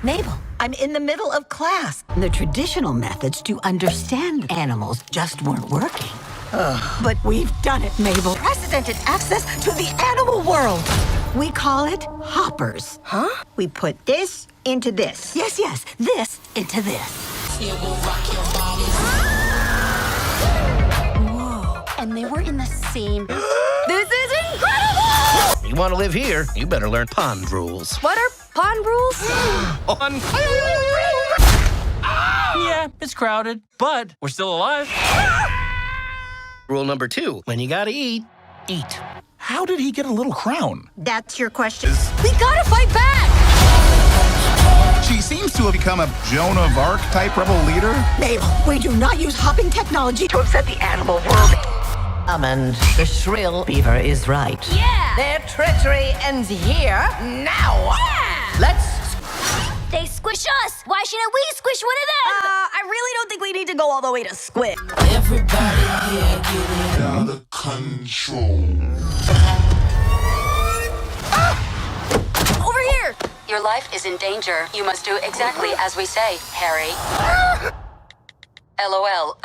Mabel, I'm in the middle of class. The traditional methods to understand animals just weren't working. But we've done it, Mabel. Precedented access to the animal world. We call it hoppers. Huh? We put this into this. Yes, this into this. Whoa. And they were in the same... This is incredible! You want to live here, you better learn pond rules. What are pond rules? Yeah, it's crowded, but we're still alive. Rule number 2, when you gotta eat, eat. How did he get a little crown? That's your question. We gotta fight back! She seems to have become a Joan of Arc type rebel leader. Mabel, we do not use hopping technology to upset the animal world. And the shrill beaver is right. Yeah! Their treachery ends here, now. Yeah! Let's... They squish us! Why shouldn't we squish one of them? I really don't think we need to go all the way to squid. Everybody here getting out of control. Over here! Your life is in danger. You must do exactly as we say, Harry. LOL,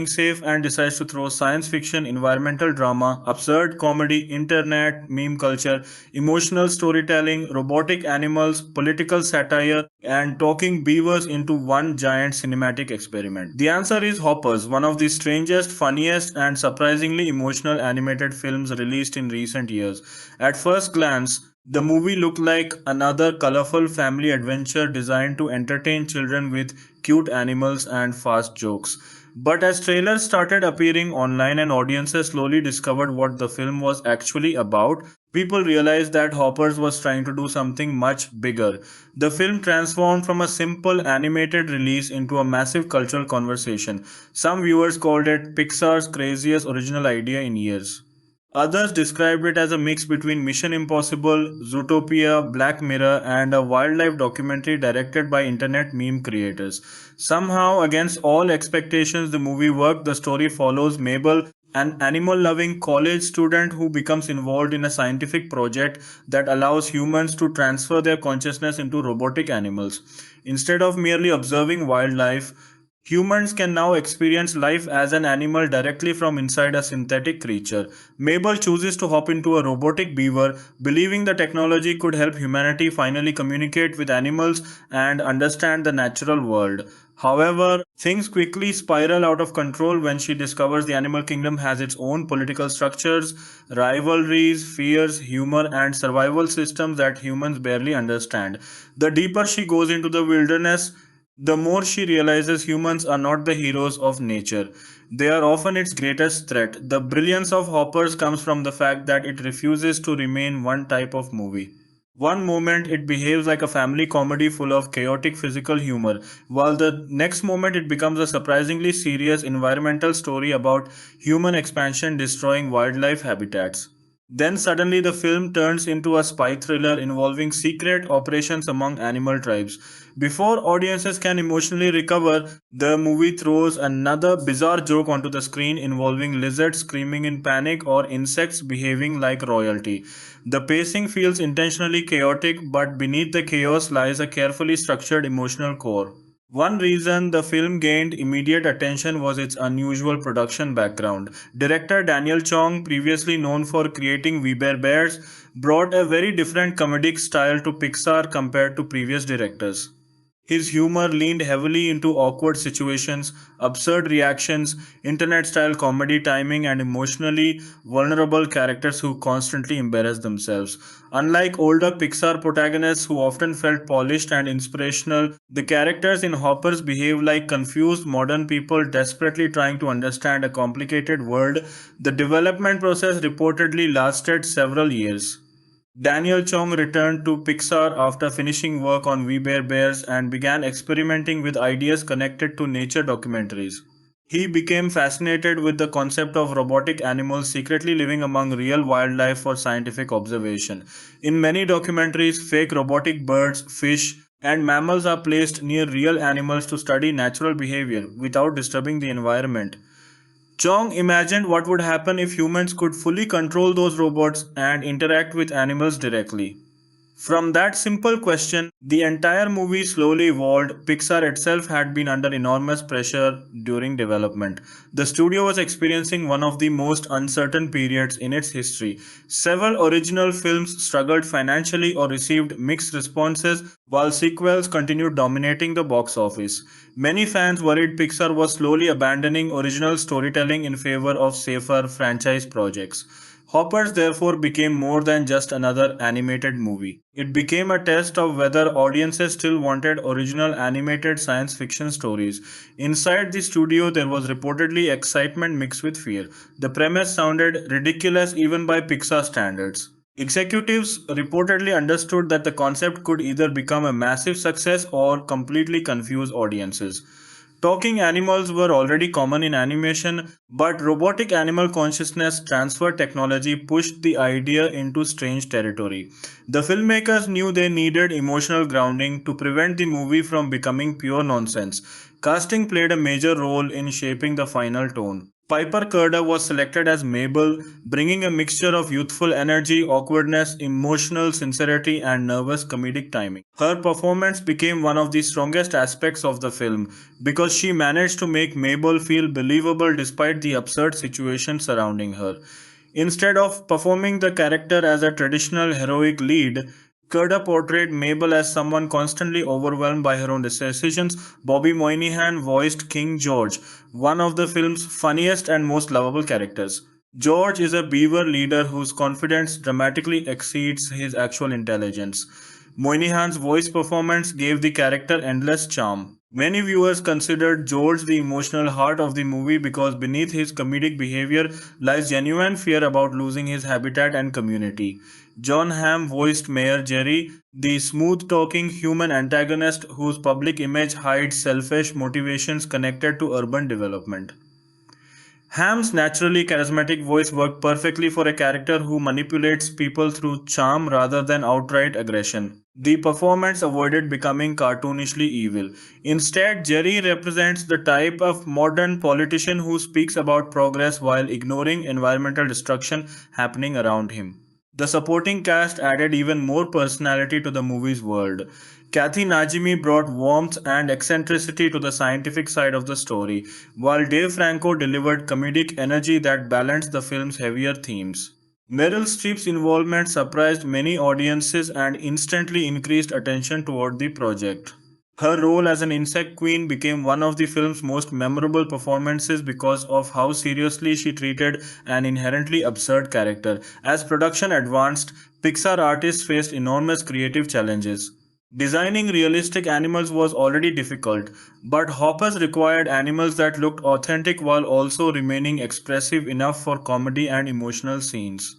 Safe and decides to throw science fiction, environmental drama, absurd comedy, internet, meme culture, emotional storytelling, robotic animals, political satire, and talking beavers into one giant cinematic experiment. The answer is Hoppers, one of the strangest, funniest, and surprisingly emotional animated films released in recent years. At first glance, the movie looked like another colorful family adventure designed to entertain children with cute animals and fast jokes. But as trailers started appearing online and audiences slowly discovered what the film was actually about, people realized that Hoppers was trying to do something much bigger. The film transformed from a simple animated release into a massive cultural conversation. Some viewers called it Pixar's craziest original idea in years. Others described it as a mix between Mission Impossible, Zootopia, Black Mirror, and a wildlife documentary directed by internet meme creators. Somehow, against all expectations, the movie worked. The story follows Mabel, an animal loving college student who becomes involved in a scientific project that allows humans to transfer their consciousness into robotic animals. Instead of merely observing wildlife, humans can now experience life as an animal directly from inside a synthetic creature. Mabel chooses to hop into a robotic beaver, believing the technology could help humanity finally communicate with animals and understand the natural world. However, things quickly spiral out of control when she discovers the animal kingdom has its own political structures, rivalries, fears, humor, and survival systems that humans barely understand. The deeper she goes into the wilderness, the more she realizes humans are not the heroes of nature. They are often its greatest threat. The brilliance of Hoppers comes from the fact that it refuses to remain one type of movie. One moment it behaves like a family comedy full of chaotic physical humor, while the next moment it becomes a surprisingly serious environmental story about human expansion destroying wildlife habitats. Then suddenly the film turns into a spy thriller involving secret operations among animal tribes. Before audiences can emotionally recover, the movie throws another bizarre joke onto the screen involving lizards screaming in panic or insects behaving like royalty. The pacing feels intentionally chaotic, but beneath the chaos lies a carefully structured emotional core. One reason the film gained immediate attention was its unusual production background. Director Daniel Chong, previously known for creating We Bare Bears, brought a very different comedic style to Pixar compared to previous directors. His humor leaned heavily into awkward situations, absurd reactions, internet style comedy timing, and emotionally vulnerable characters who constantly embarrass themselves. Unlike older Pixar protagonists who often felt polished and inspirational, the characters in Hoppers behave like confused modern people desperately trying to understand a complicated world. The development process reportedly lasted several years. Daniel Chong returned to Pixar after finishing work on We Bare Bears and began experimenting with ideas connected to nature documentaries. He became fascinated with the concept of robotic animals secretly living among real wildlife for scientific observation. In many documentaries, fake robotic birds, fish, and mammals are placed near real animals to study natural behavior without disturbing the environment. Chong imagined what would happen if humans could fully control those robots and interact with animals directly. From that simple question, the entire movie slowly evolved. Pixar itself had been under enormous pressure during development. The studio was experiencing one of the most uncertain periods in its history. Several original films struggled financially or received mixed responses, while sequels continued dominating the box office. Many fans worried Pixar was slowly abandoning original storytelling in favor of safer franchise projects. Hoppers therefore became more than just another animated movie. It became a test of whether audiences still wanted original animated science fiction stories. Inside the studio, there was reportedly excitement mixed with fear. The premise sounded ridiculous even by Pixar standards. Executives reportedly understood that the concept could either become a massive success or completely confuse audiences. Talking animals were already common in animation, but robotic animal consciousness transfer technology pushed the idea into strange territory. The filmmakers knew they needed emotional grounding to prevent the movie from becoming pure nonsense. Casting played a major role in shaping the final tone. Piper Kerda was selected as Mabel, bringing a mixture of youthful energy, awkwardness, emotional sincerity, and nervous comedic timing. Her performance became one of the strongest aspects of the film because she managed to make Mabel feel believable despite the absurd situation surrounding her. Instead of performing the character as a traditional heroic lead, Kerda portrayed Mabel as someone constantly overwhelmed by her own decisions. Bobby Moynihan voiced King George, one of the film's funniest and most lovable characters. George is a beaver leader whose confidence dramatically exceeds his actual intelligence. Moynihan's voice performance gave the character endless charm. Many viewers considered George the emotional heart of the movie because beneath his comedic behavior lies genuine fear about losing his habitat and community. John Hamm voiced Mayor Jerry, the smooth-talking human antagonist whose public image hides selfish motivations connected to urban development. Ham's naturally charismatic voice worked perfectly for a character who manipulates people through charm rather than outright aggression. The performance avoided becoming cartoonishly evil. Instead, Jerry represents the type of modern politician who speaks about progress while ignoring environmental destruction happening around him. The supporting cast added even more personality to the movie's world. Kathy Najimy brought warmth and eccentricity to the scientific side of the story, while Dave Franco delivered comedic energy that balanced the film's heavier themes. Meryl Streep's involvement surprised many audiences and instantly increased attention toward the project. Her role as an insect queen became one of the film's most memorable performances because of how seriously she treated an inherently absurd character. As production advanced, Pixar artists faced enormous creative challenges. Designing realistic animals was already difficult, but Hoppers required animals that looked authentic while also remaining expressive enough for comedy and emotional scenes.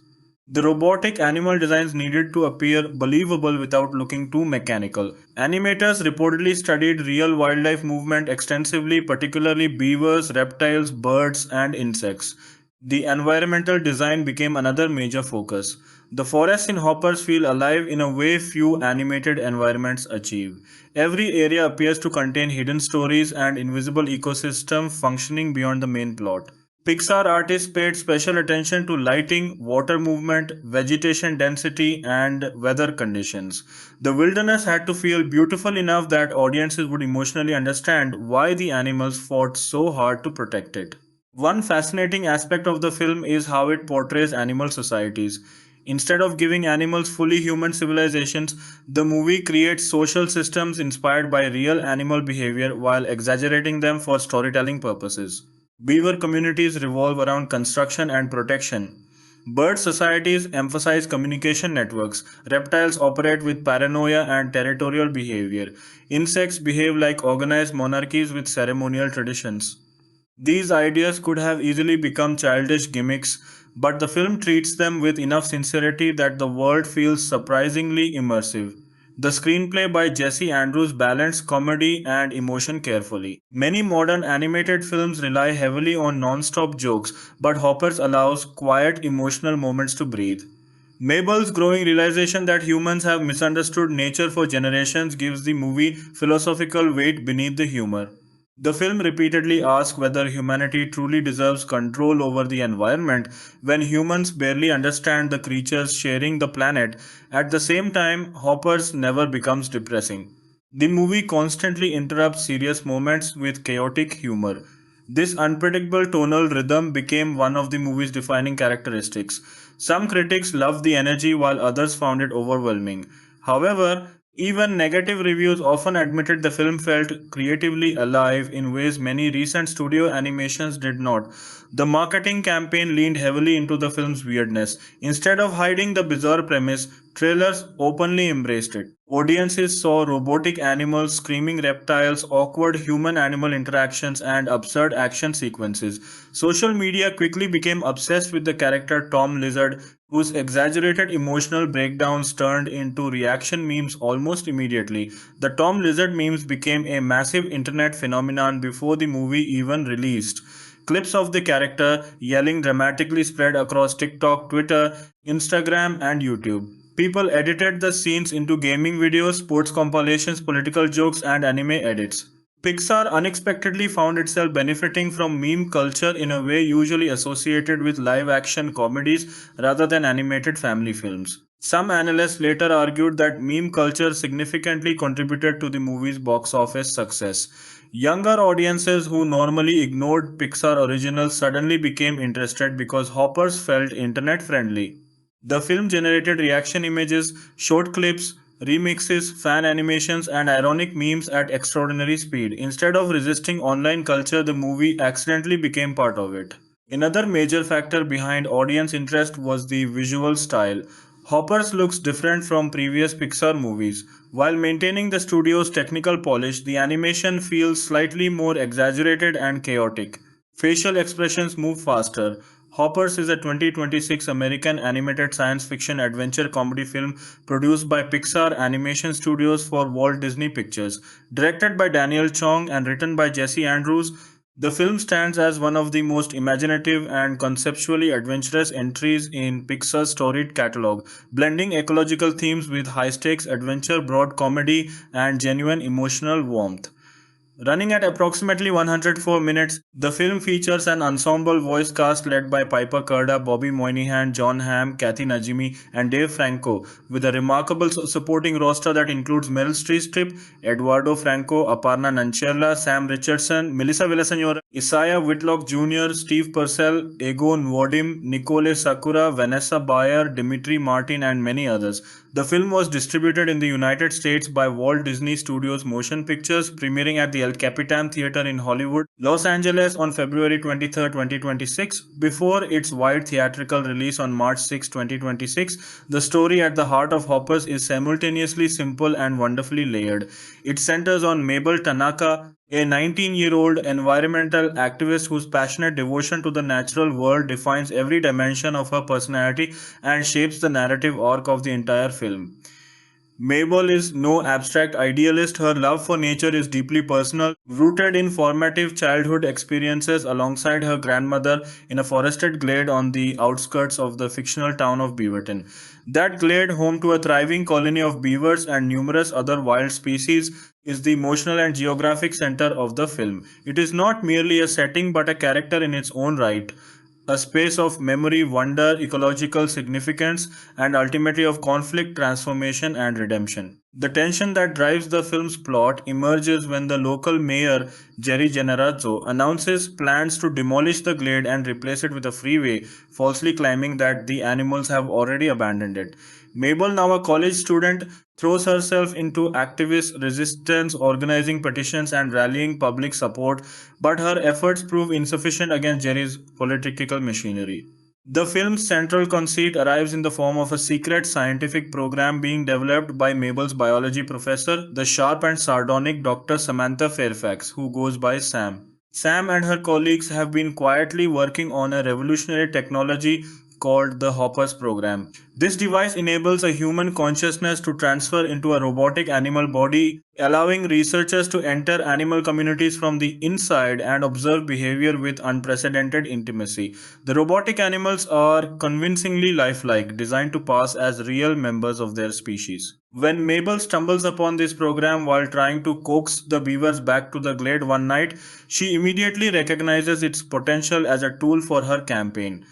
The robotic animal designs needed to appear believable without looking too mechanical. Animators reportedly studied real wildlife movement extensively, particularly beavers, reptiles, birds, and insects. The environmental design became another major focus. The forests in Hoppers feel alive in a way few animated environments achieve. Every area appears to contain hidden stories and invisible ecosystem functioning beyond the main plot. Pixar artists paid special attention to lighting, water movement, vegetation density, and weather conditions. The wilderness had to feel beautiful enough that audiences would emotionally understand why the animals fought so hard to protect it. One fascinating aspect of the film is how it portrays animal societies. Instead of giving animals fully human civilizations, the movie creates social systems inspired by real animal behavior while exaggerating them for storytelling purposes. Beaver communities revolve around construction and protection. Bird societies emphasize communication networks. Reptiles operate with paranoia and territorial behavior. Insects behave like organized monarchies with ceremonial traditions. These ideas could have easily become childish gimmicks, but the film treats them with enough sincerity that the world feels surprisingly immersive. The screenplay by Jesse Andrews balanced comedy and emotion carefully. Many modern animated films rely heavily on non-stop jokes, but Hoppers allows quiet emotional moments to breathe. Mabel's growing realization that humans have misunderstood nature for generations gives the movie philosophical weight beneath the humor. The film repeatedly asks whether humanity truly deserves control over the environment when humans barely understand the creatures sharing the planet. At the same time, Hoppers never becomes depressing. The movie constantly interrupts serious moments with chaotic humor. This unpredictable tonal rhythm became one of the movie's defining characteristics. Some critics loved the energy while others found it overwhelming. However, even negative reviews often admitted the film felt creatively alive in ways many recent studio animations did not. The marketing campaign leaned heavily into the film's weirdness. Instead of hiding the bizarre premise, trailers openly embraced it. Audiences saw robotic animals, screaming reptiles, awkward human-animal interactions, and absurd action sequences. Social media quickly became obsessed with the character Tom Lizard, whose exaggerated emotional breakdowns turned into reaction memes almost immediately. The Tom Lizard memes became a massive internet phenomenon before the movie even released. Clips of the character yelling dramatically spread across TikTok, Twitter, Instagram, and YouTube. People edited the scenes into gaming videos, sports compilations, political jokes, and anime edits. Pixar unexpectedly found itself benefiting from meme culture in a way usually associated with live-action comedies rather than animated family films. Some analysts later argued that meme culture significantly contributed to the movie's box office success. Younger audiences who normally ignored Pixar originals suddenly became interested because Hoppers felt internet-friendly. The film generated reaction images, short clips, remixes, fan animations, and ironic memes at extraordinary speed. Instead of resisting online culture, the movie accidentally became part of it. Another major factor behind audience interest was the visual style. Hoppers looks different from previous Pixar movies. While maintaining the studio's technical polish, the animation feels slightly more exaggerated and chaotic. Facial expressions move faster. Hoppers is a 2026 American animated science fiction adventure comedy film produced by Pixar Animation Studios for Walt Disney Pictures. Directed by Daniel Chong and written by Jesse Andrews, The film stands as one of the most imaginative and conceptually adventurous entries in Pixar's storied catalog, blending ecological themes with high stakes adventure, broad comedy, and genuine emotional warmth. Running at approximately 104 minutes, the film features an ensemble voice cast led by Piper Curda, Bobby Moynihan, John Hamm, Kathy Najimy, and Dave Franco, with a remarkable supporting roster that includes Meryl Streep, Eduardo Franco, Aparna Nancherla, Sam Richardson, Melissa Villaseñor, Isaiah Whitlock Jr., Steve Purcell, Ego Nwodim, Nicole Sakura, Vanessa Bayer, Dimitri Martin, and many others. The film was distributed in the United States by Walt Disney Studios Motion Pictures, premiering at the El Capitan Theater in Hollywood, Los Angeles on February 23, 2026. Before its wide theatrical release on March 6, 2026, the story at the heart of Hoppers is simultaneously simple and wonderfully layered. It centers on Mabel Tanaka, a 19-year-old environmental activist whose passionate devotion to the natural world defines every dimension of her personality and shapes the narrative arc of the entire film. Mabel is no abstract idealist. Her love for nature is deeply personal, rooted in formative childhood experiences alongside her grandmother in a forested glade on the outskirts of the fictional town of Beaverton. That glade, home to a thriving colony of beavers and numerous other wild species, is the emotional and geographic center of the film. It is not merely a setting but a character in its own right. A space of memory, wonder, ecological significance, and ultimately of conflict, transformation, and redemption. The tension that drives the film's plot emerges when the local mayor, Jerry Generazzo, announces plans to demolish the glade and replace it with a freeway, falsely claiming that the animals have already abandoned it. Mabel, now a college student, throws herself into activist resistance, organizing petitions and rallying public support, but her efforts prove insufficient against Jerry's political machinery. The film's central conceit arrives in the form of a secret scientific program being developed by Mabel's biology professor, the sharp and sardonic Dr. Samantha Fairfax, who goes by Sam. Sam and her colleagues have been quietly working on a revolutionary technology called the Hoppers program. This device enables a human consciousness to transfer into a robotic animal body, allowing researchers to enter animal communities from the inside and observe behavior with unprecedented intimacy. The robotic animals are convincingly lifelike, designed to pass as real members of their species. When Mabel stumbles upon this program while trying to coax the beavers back to the glade one night, she immediately recognizes its potential as a tool for her campaign.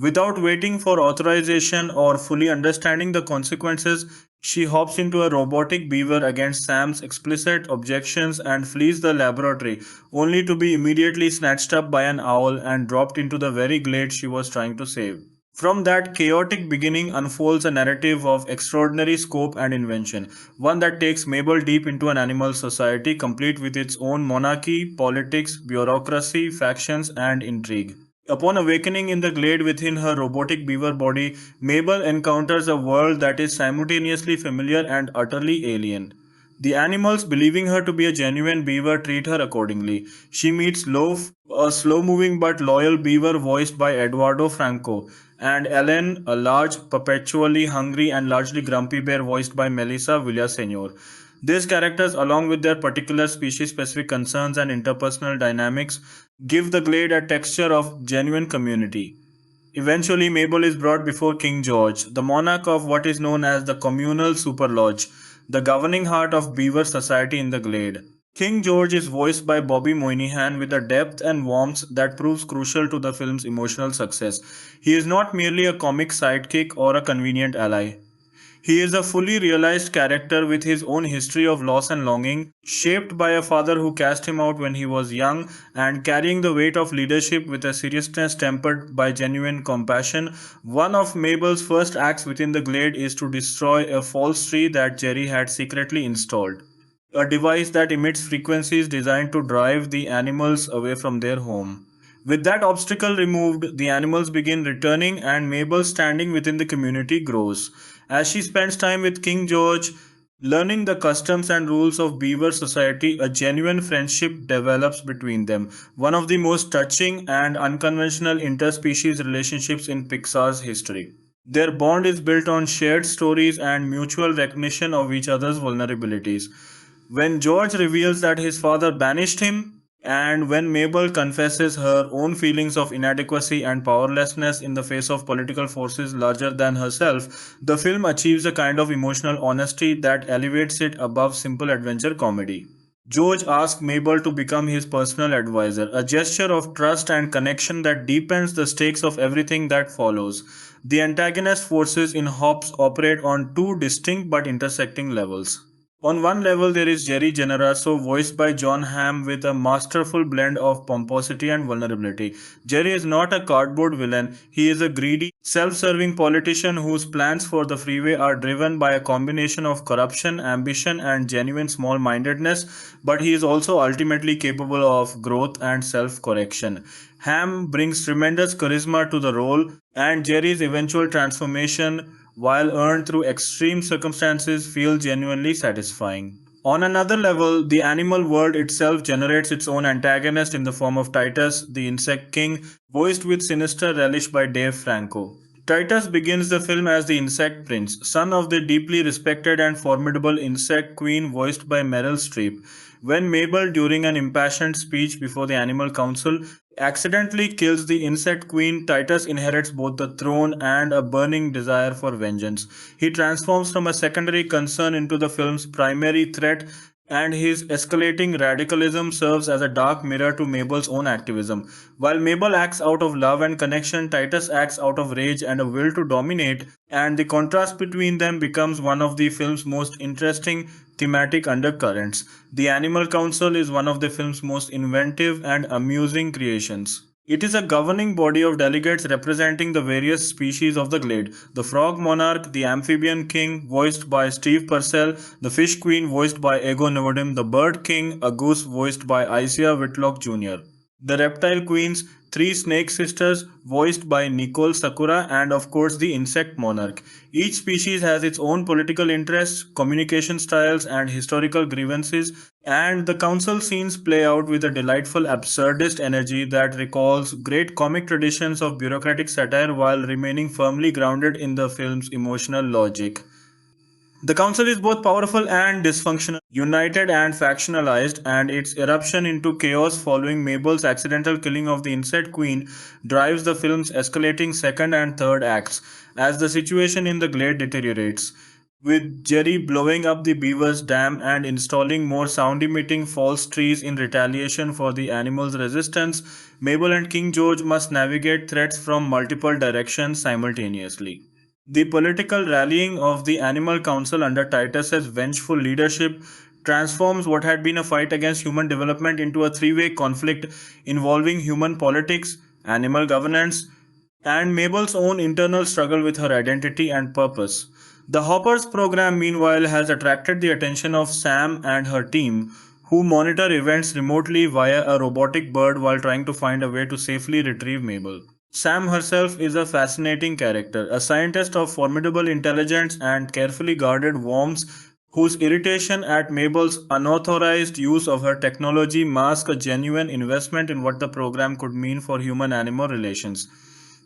Without waiting for authorization or fully understanding the consequences, she hops into a robotic beaver against Sam's explicit objections and flees the laboratory, only to be immediately snatched up by an owl and dropped into the very glade she was trying to save. From that chaotic beginning unfolds a narrative of extraordinary scope and invention, one that takes Mabel deep into an animal society complete with its own monarchy, politics, bureaucracy, factions, and intrigue. Upon awakening in the glade within her robotic beaver body, Mabel encounters a world that is simultaneously familiar and utterly alien. The animals, believing her to be a genuine beaver, treat her accordingly. She meets Loaf, a slow-moving but loyal beaver voiced by Eduardo Franco, and Ellen, a large, perpetually hungry and largely grumpy bear voiced by Melissa Villaseñor. These characters, along with their particular species-specific concerns and interpersonal dynamics, give the glade a texture of genuine community. Eventually, Mabel is brought before King George, the monarch of what is known as the Communal Super Lodge, the governing heart of beaver society in the glade. King George is voiced by Bobby Moynihan with a depth and warmth that proves crucial to the film's emotional success. He is not merely a comic sidekick or a convenient ally. He is a fully realized character with his own history of loss and longing, shaped by a father who cast him out when he was young, and carrying the weight of leadership with a seriousness tempered by genuine compassion. One of Mabel's first acts within the glade is to destroy a false tree that Jerry had secretly installed, a device that emits frequencies designed to drive the animals away from their home. With that obstacle removed, the animals begin returning and Mabel's standing within the community grows. As she spends time with King George, learning the customs and rules of beaver society, a genuine friendship develops between them, one of the most touching and unconventional interspecies relationships in Pixar's history. Their bond is built on shared stories and mutual recognition of each other's vulnerabilities. When George reveals that his father banished him, And when Mabel confesses her own feelings of inadequacy and powerlessness in the face of political forces larger than herself, the film achieves a kind of emotional honesty that elevates it above simple adventure comedy. George asks Mabel to become his personal advisor, a gesture of trust and connection that deepens the stakes of everything that follows. The antagonist forces in Hobbs operate on two distinct but intersecting levels. On one level, there is Jerry Generaso, voiced by John Hamm, with a masterful blend of pomposity and vulnerability. Jerry is not a cardboard villain, he is a greedy, self-serving politician whose plans for the freeway are driven by a combination of corruption, ambition, and genuine small-mindedness, but he is also ultimately capable of growth and self-correction. Hamm brings tremendous charisma to the role, and Jerry's eventual transformation, while earned through extreme circumstances, feels genuinely satisfying. On another level, the animal world itself generates its own antagonist in the form of Titus, the insect king, voiced with sinister relish by Dave Franco. Titus begins the film as the insect prince, son of the deeply respected and formidable insect queen voiced by Meryl Streep. When Mabel, during an impassioned speech before the Animal Council, accidentally kills the insect queen, Titus inherits both the throne and a burning desire for vengeance. He transforms from a secondary concern into the film's primary threat, and his escalating radicalism serves as a dark mirror to Mabel's own activism. While Mabel acts out of love and connection, Titus acts out of rage and a will to dominate, and the contrast between them becomes one of the film's most interesting thematic undercurrents. The Animal Council is one of the film's most inventive and amusing creations. It is a governing body of delegates representing the various species of the glade. The frog monarch, the amphibian king, voiced by Steve Purcell, the fish queen, voiced by Ego Nwodim, the bird king, a goose, voiced by Isia Whitlock Jr., the reptile queens, three snake sisters, voiced by Nicole Sakura, and of course the insect monarch. Each species has its own political interests, communication styles, and historical grievances, and the council scenes play out with a delightful absurdist energy that recalls great comic traditions of bureaucratic satire while remaining firmly grounded in the film's emotional logic. The council is both powerful and dysfunctional, united and factionalized, and its eruption into chaos following Mabel's accidental killing of the insect queen drives the film's escalating second and third acts as the situation in the glade deteriorates. With Jerry blowing up the beaver's dam and installing more sound-emitting false trees in retaliation for the animal's resistance, Mabel and King George must navigate threats from multiple directions simultaneously. The political rallying of the Animal Council under Titus's vengeful leadership transforms what had been a fight against human development into a three-way conflict involving human politics, animal governance, and Mabel's own internal struggle with her identity and purpose. The Hoppers program, meanwhile, has attracted the attention of Sam and her team, who monitor events remotely via a robotic bird while trying to find a way to safely retrieve Mabel. Sam herself is a fascinating character, a scientist of formidable intelligence and carefully guarded warmth, whose irritation at Mabel's unauthorized use of her technology masks a genuine investment in what the program could mean for human-animal relations.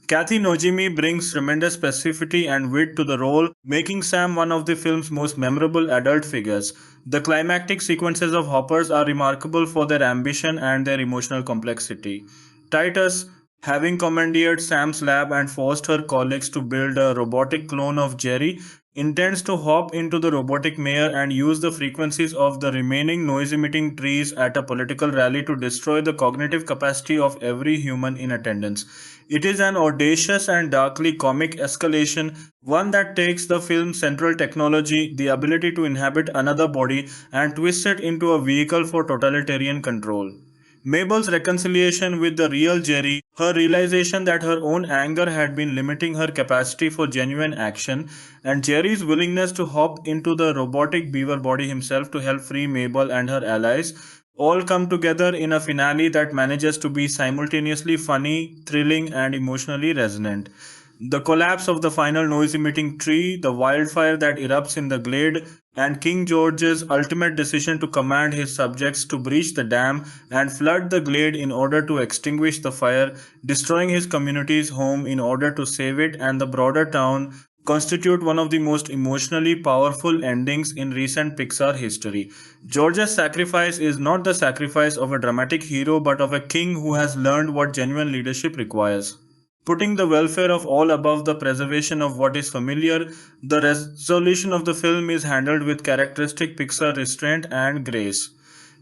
Kathy Nojimi brings tremendous specificity and wit to the role, making Sam one of the film's most memorable adult figures. The climactic sequences of Hoppers are remarkable for their ambition and their emotional complexity. Titus, having commandeered Sam's lab and forced her colleagues to build a robotic clone of Jerry, intends to hop into the robotic mayor and use the frequencies of the remaining noise-emitting trees at a political rally to destroy the cognitive capacity of every human in attendance. It is an audacious and darkly comic escalation, one that takes the film's central technology, the ability to inhabit another body, and twists it into a vehicle for totalitarian control. Mabel's reconciliation with the real Jerry, her realization that her own anger had been limiting her capacity for genuine action, and Jerry's willingness to hop into the robotic beaver body himself to help free Mabel and her allies, all come together in a finale that manages to be simultaneously funny, thrilling, and emotionally resonant. The collapse of the final noise-emitting tree, the wildfire that erupts in the glade, and King George's ultimate decision to command his subjects to breach the dam and flood the glade in order to extinguish the fire, destroying his community's home in order to save it and the broader town, constitute one of the most emotionally powerful endings in recent Pixar history. George's sacrifice is not the sacrifice of a dramatic hero but of a king who has learned what genuine leadership requires. Putting the welfare of all above the preservation of what is familiar, the resolution of the film is handled with characteristic Pixar restraint and grace.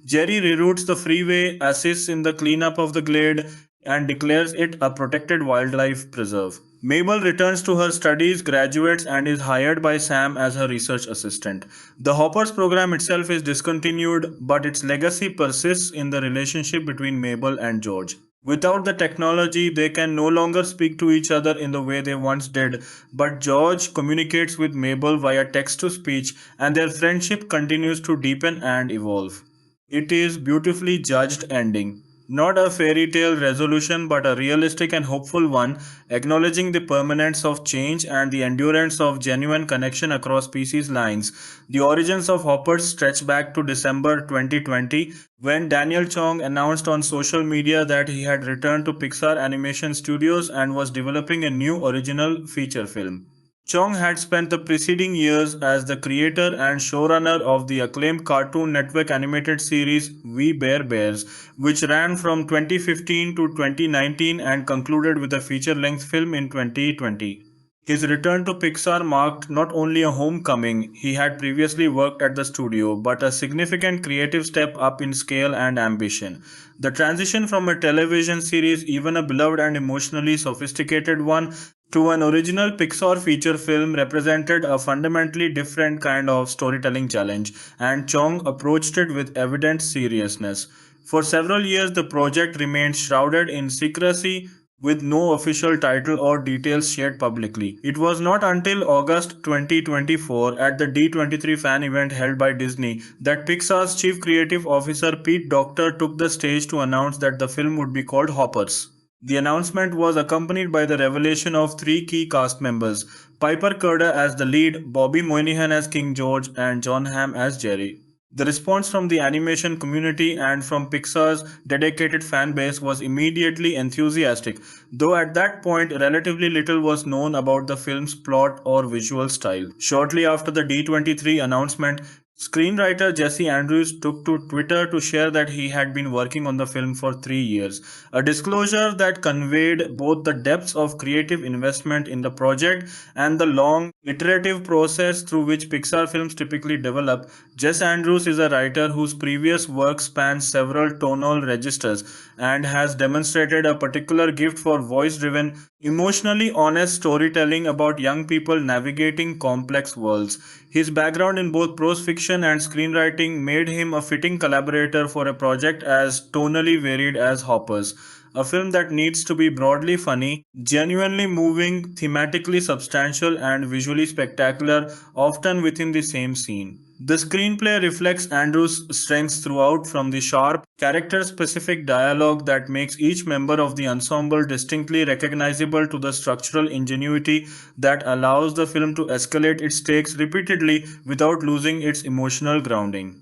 Jerry reroutes the freeway, assists in the cleanup of the glade, and declares it a protected wildlife preserve. Mabel returns to her studies, graduates, and is hired by Sam as her research assistant. The Hoppers program itself is discontinued, but its legacy persists in the relationship between Mabel and George. Without the technology, they can no longer speak to each other in the way they once did, but George communicates with Mabel via text-to-speech, and their friendship continues to deepen and evolve. It is beautifully judged ending. Not a fairy tale resolution but a realistic and hopeful one, acknowledging the permanence of change and the endurance of genuine connection across species lines. The origins of Hoppers stretch back to December 2020 when Daniel Chong announced on social media that he had returned to Pixar Animation Studios and was developing a new original feature film. Chong had spent the preceding years as the creator and showrunner of the acclaimed Cartoon Network animated series We Bare Bears, which ran from 2015 to 2019 and concluded with a feature-length film in 2020. His return to Pixar marked not only a homecoming, he had previously worked at the studio, but a significant creative step up in scale and ambition. The transition from a television series, even a beloved and emotionally sophisticated one, to an original Pixar feature film represented a fundamentally different kind of storytelling challenge, and Chong approached it with evident seriousness. For several years, the project remained shrouded in secrecy, with no official title or details shared publicly. It was not until August 2024 at the D23 fan event held by Disney that Pixar's chief creative officer Pete Docter took the stage to announce that the film would be called Hoppers. The announcement was accompanied by the revelation of three key cast members, Piper Curda as the lead, Bobby Moynihan as King George, and Jon Hamm as Jerry. The response from the animation community and from Pixar's dedicated fan base was immediately enthusiastic, though at that point relatively little was known about the film's plot or visual style. Shortly after the D23 announcement, screenwriter Jesse Andrews took to Twitter to share that he had been working on the film for 3 years, a disclosure that conveyed both the depths of creative investment in the project and the long, iterative process through which Pixar films typically develop. Jesse Andrews is a writer whose previous work spans several tonal registers and has demonstrated a particular gift for voice-driven, emotionally honest storytelling about young people navigating complex worlds. His background in both prose fiction and screenwriting made him a fitting collaborator for a project as tonally varied as Hoppers, a film that needs to be broadly funny, genuinely moving, thematically substantial, and visually spectacular, often within the same scene. The screenplay reflects Andrews' strengths throughout, from the sharp, character-specific dialogue that makes each member of the ensemble distinctly recognizable to the structural ingenuity that allows the film to escalate its stakes repeatedly without losing its emotional grounding.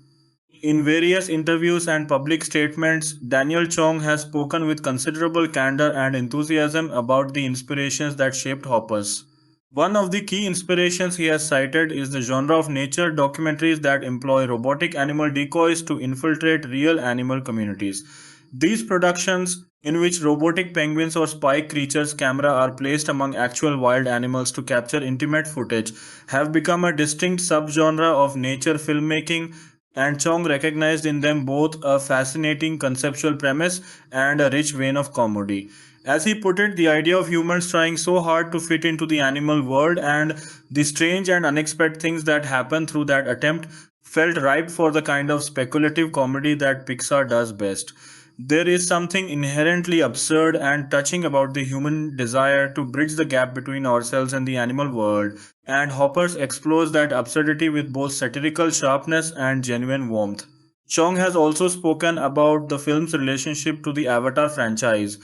In various interviews and public statements, Daniel Chong has spoken with considerable candor and enthusiasm about the inspirations that shaped Hoppers. One of the key inspirations he has cited is the genre of nature documentaries that employ robotic animal decoys to infiltrate real animal communities. These productions, in which robotic penguins or spike creatures camera are placed among actual wild animals to capture intimate footage, have become a distinct subgenre of nature filmmaking, and Chong recognized in them both a fascinating conceptual premise and a rich vein of comedy. As he put it, the idea of humans trying so hard to fit into the animal world and the strange and unexpected things that happen through that attempt felt ripe for the kind of speculative comedy that Pixar does best. There is something inherently absurd and touching about the human desire to bridge the gap between ourselves and the animal world, and Hoppers explores that absurdity with both satirical sharpness and genuine warmth. Chong has also spoken about the film's relationship to the Avatar franchise,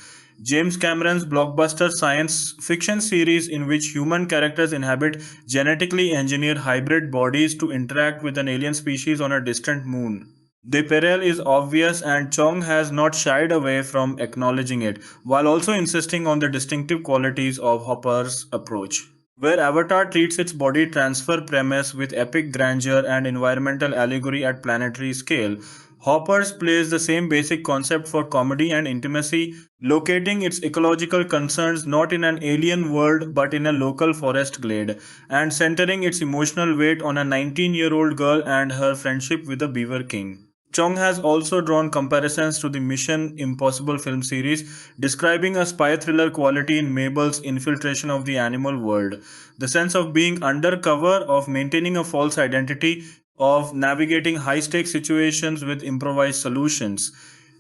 James Cameron's blockbuster science fiction series in which human characters inhabit genetically engineered hybrid bodies to interact with an alien species on a distant moon. The parallel is obvious, and Chong has not shied away from acknowledging it, while also insisting on the distinctive qualities of Hopper's approach. where Avatar treats its body transfer premise with epic grandeur and environmental allegory at planetary scale. Hoppers plays the same basic concept for comedy and intimacy, locating its ecological concerns not in an alien world but in a local forest glade, and centering its emotional weight on a 19-year-old girl and her friendship with the Beaver King. Chong has also drawn comparisons to the Mission Impossible film series, describing a spy thriller quality in Mabel's infiltration of the animal world. The sense of being undercover, of maintaining a false identity, of navigating high stakes situations with improvised solutions.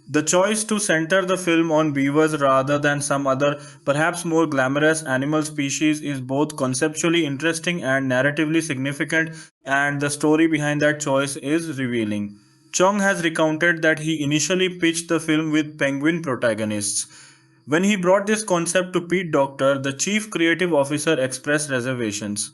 The choice to center the film on beavers rather than some other, perhaps more glamorous animal species is both conceptually interesting and narratively significant, and the story behind that choice is revealing. Chong has recounted that he initially pitched the film with penguin protagonists. When he brought this concept to Pete Docter, the chief creative officer expressed reservations.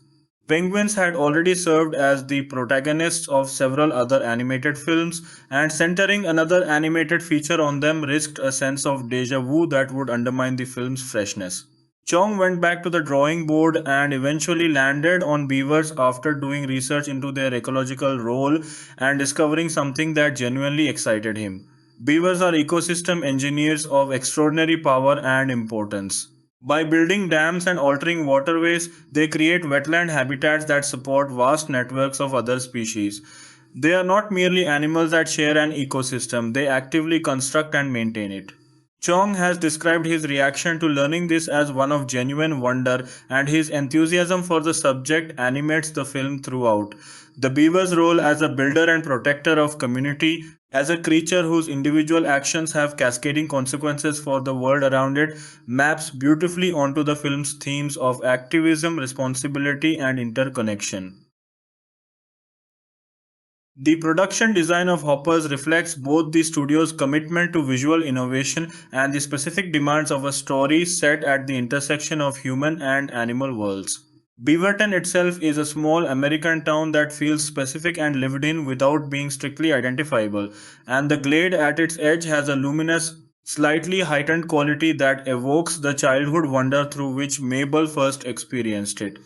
Penguins had already served as the protagonists of several other animated films, and centering another animated feature on them risked a sense of deja vu that would undermine the film's freshness. Chong went back to the drawing board and eventually landed on beavers after doing research into their ecological role and discovering something that genuinely excited him. Beavers are ecosystem engineers of extraordinary power and importance. By building dams and altering waterways, they create wetland habitats that support vast networks of other species. They are not merely animals that share an ecosystem, they actively construct and maintain it. Chong has described his reaction to learning this as one of genuine wonder, and his enthusiasm for the subject animates the film throughout. The beaver's role as a builder and protector of community, as a creature whose individual actions have cascading consequences for the world around it, maps beautifully onto the film's themes of activism, responsibility, and interconnection. The production design of Hoppers reflects both the studio's commitment to visual innovation and the specific demands of a story set at the intersection of human and animal worlds. Beaverton itself is a small American town that feels specific and lived in without being strictly identifiable, and the glade at its edge has a luminous, slightly heightened quality that evokes the childhood wonder through which Mabel first experienced it.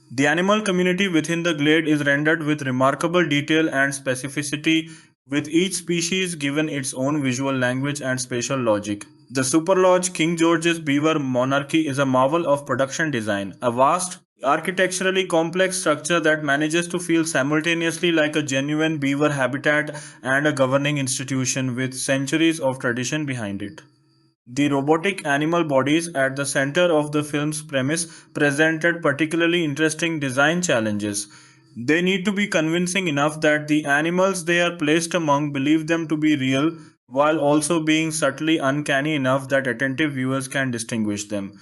The animal community within the glade is rendered with remarkable detail and specificity, with each species given its own visual language and spatial logic. The Super Lodge King George's Beaver Monarchy is a marvel of production design, a vast, architecturally complex structure that manages to feel simultaneously like a genuine beaver habitat and a governing institution with centuries of tradition behind it. The robotic animal bodies at the center of the film's premise presented particularly interesting design challenges. They need to be convincing enough that the animals they are placed among believe them to be real, while also being subtly uncanny enough that attentive viewers can distinguish them.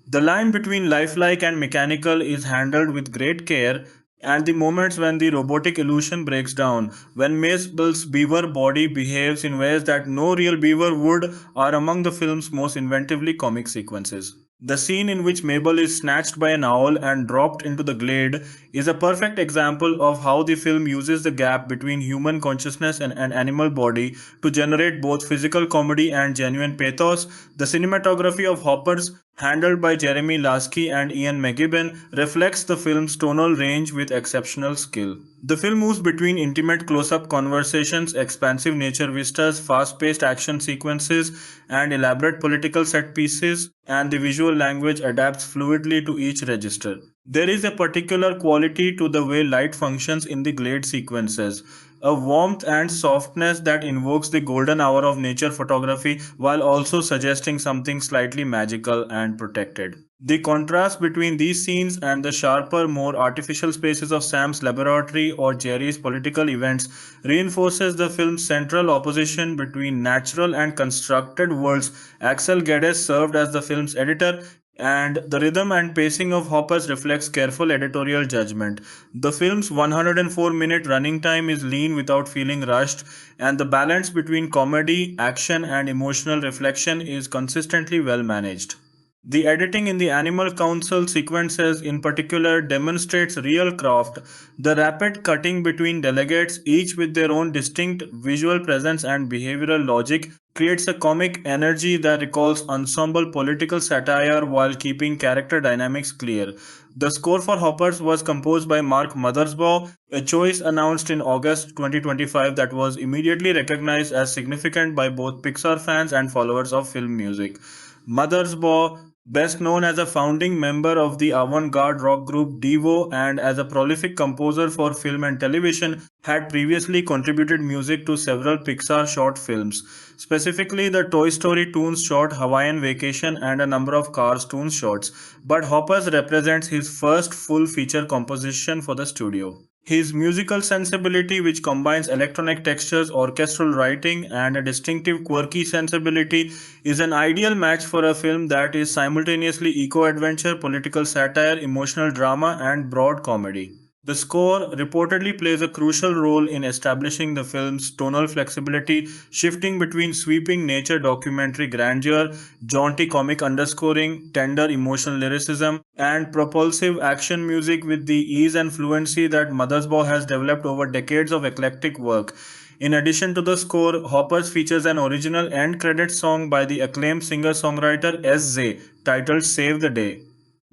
The line between lifelike and mechanical is handled with great care, and the moments when the robotic illusion breaks down, when Mabel's beaver body behaves in ways that no real beaver would, are among the film's most inventively comic sequences. The scene in which Mabel is snatched by an owl and dropped into the glade is a perfect example of how the film uses the gap between human consciousness and an animal body to generate both physical comedy and genuine pathos. The cinematography of Hoppers, handled by Jeremy Lasky and Ian McGibbon, reflects the film's tonal range with exceptional skill. The film moves between intimate close-up conversations, expansive nature vistas, fast-paced action sequences, and elaborate political set pieces, and the visual language adapts fluidly to each register. There is a particular quality to the way light functions in the glade sequences, a warmth and softness that invokes the golden hour of nature photography while also suggesting something slightly magical and protected. The contrast between these scenes and the sharper, more artificial spaces of Sam's laboratory or Jerry's political events reinforces the film's central opposition between natural and constructed worlds. Axel Geddes served as the film's editor, and the rhythm and pacing of Hoppers reflects careful editorial judgment. The film's 104-minute running time is lean without feeling rushed, and the balance between comedy, action, and emotional reflection is consistently well managed. The editing in the Animal Council sequences in particular demonstrates real craft. The rapid cutting between delegates, each with their own distinct visual presence and behavioral logic, creates a comic energy that recalls ensemble political satire while keeping character dynamics clear. The score for Hoppers was composed by Mark Mothersbaugh, a choice announced in August 2025 that was immediately recognized as significant by both Pixar fans and followers of film music. Mothersbaugh, best known as a founding member of the avant-garde rock group Devo and as a prolific composer for film and television, had previously contributed music to several Pixar short films, specifically the Toy Story Toons short Hawaiian Vacation and a number of Cars Toons shorts, but Hoppers represents his first full feature composition for the studio. His musical sensibility, which combines electronic textures, orchestral writing, and a distinctive quirky sensibility, is an ideal match for a film that is simultaneously eco-adventure, political satire, emotional drama, and broad comedy. The score reportedly plays a crucial role in establishing the film's tonal flexibility, shifting between sweeping nature documentary grandeur, jaunty comic underscoring, tender emotional lyricism, and propulsive action music with the ease and fluency that Mothersbaugh has developed over decades of eclectic work. In addition to the score, Hoppers features an original end credits song by the acclaimed singer-songwriter S.Z. titled Save the Day.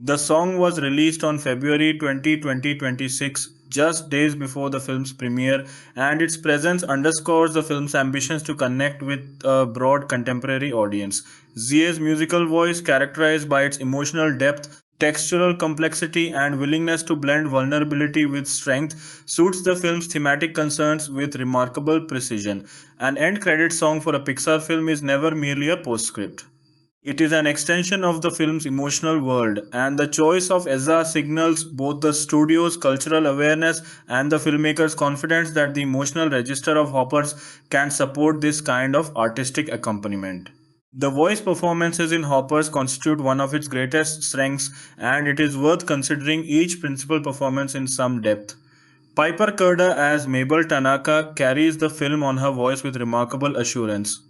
The song was released on February 20, 2026, just days before the film's premiere, and its presence underscores the film's ambitions to connect with a broad contemporary audience. Zia's musical voice, characterized by its emotional depth, textural complexity, and willingness to blend vulnerability with strength, suits the film's thematic concerns with remarkable precision. An end credit song for a Pixar film is never merely a postscript. It is an extension of the film's emotional world, and the choice of Ezra signals both the studio's cultural awareness and the filmmaker's confidence that the emotional register of Hoppers can support this kind of artistic accompaniment. The voice performances in Hoppers constitute one of its greatest strengths, and it is worth considering each principal performance in some depth. Piper Kurda as Mabel Tanaka carries the film on her voice with remarkable assurance.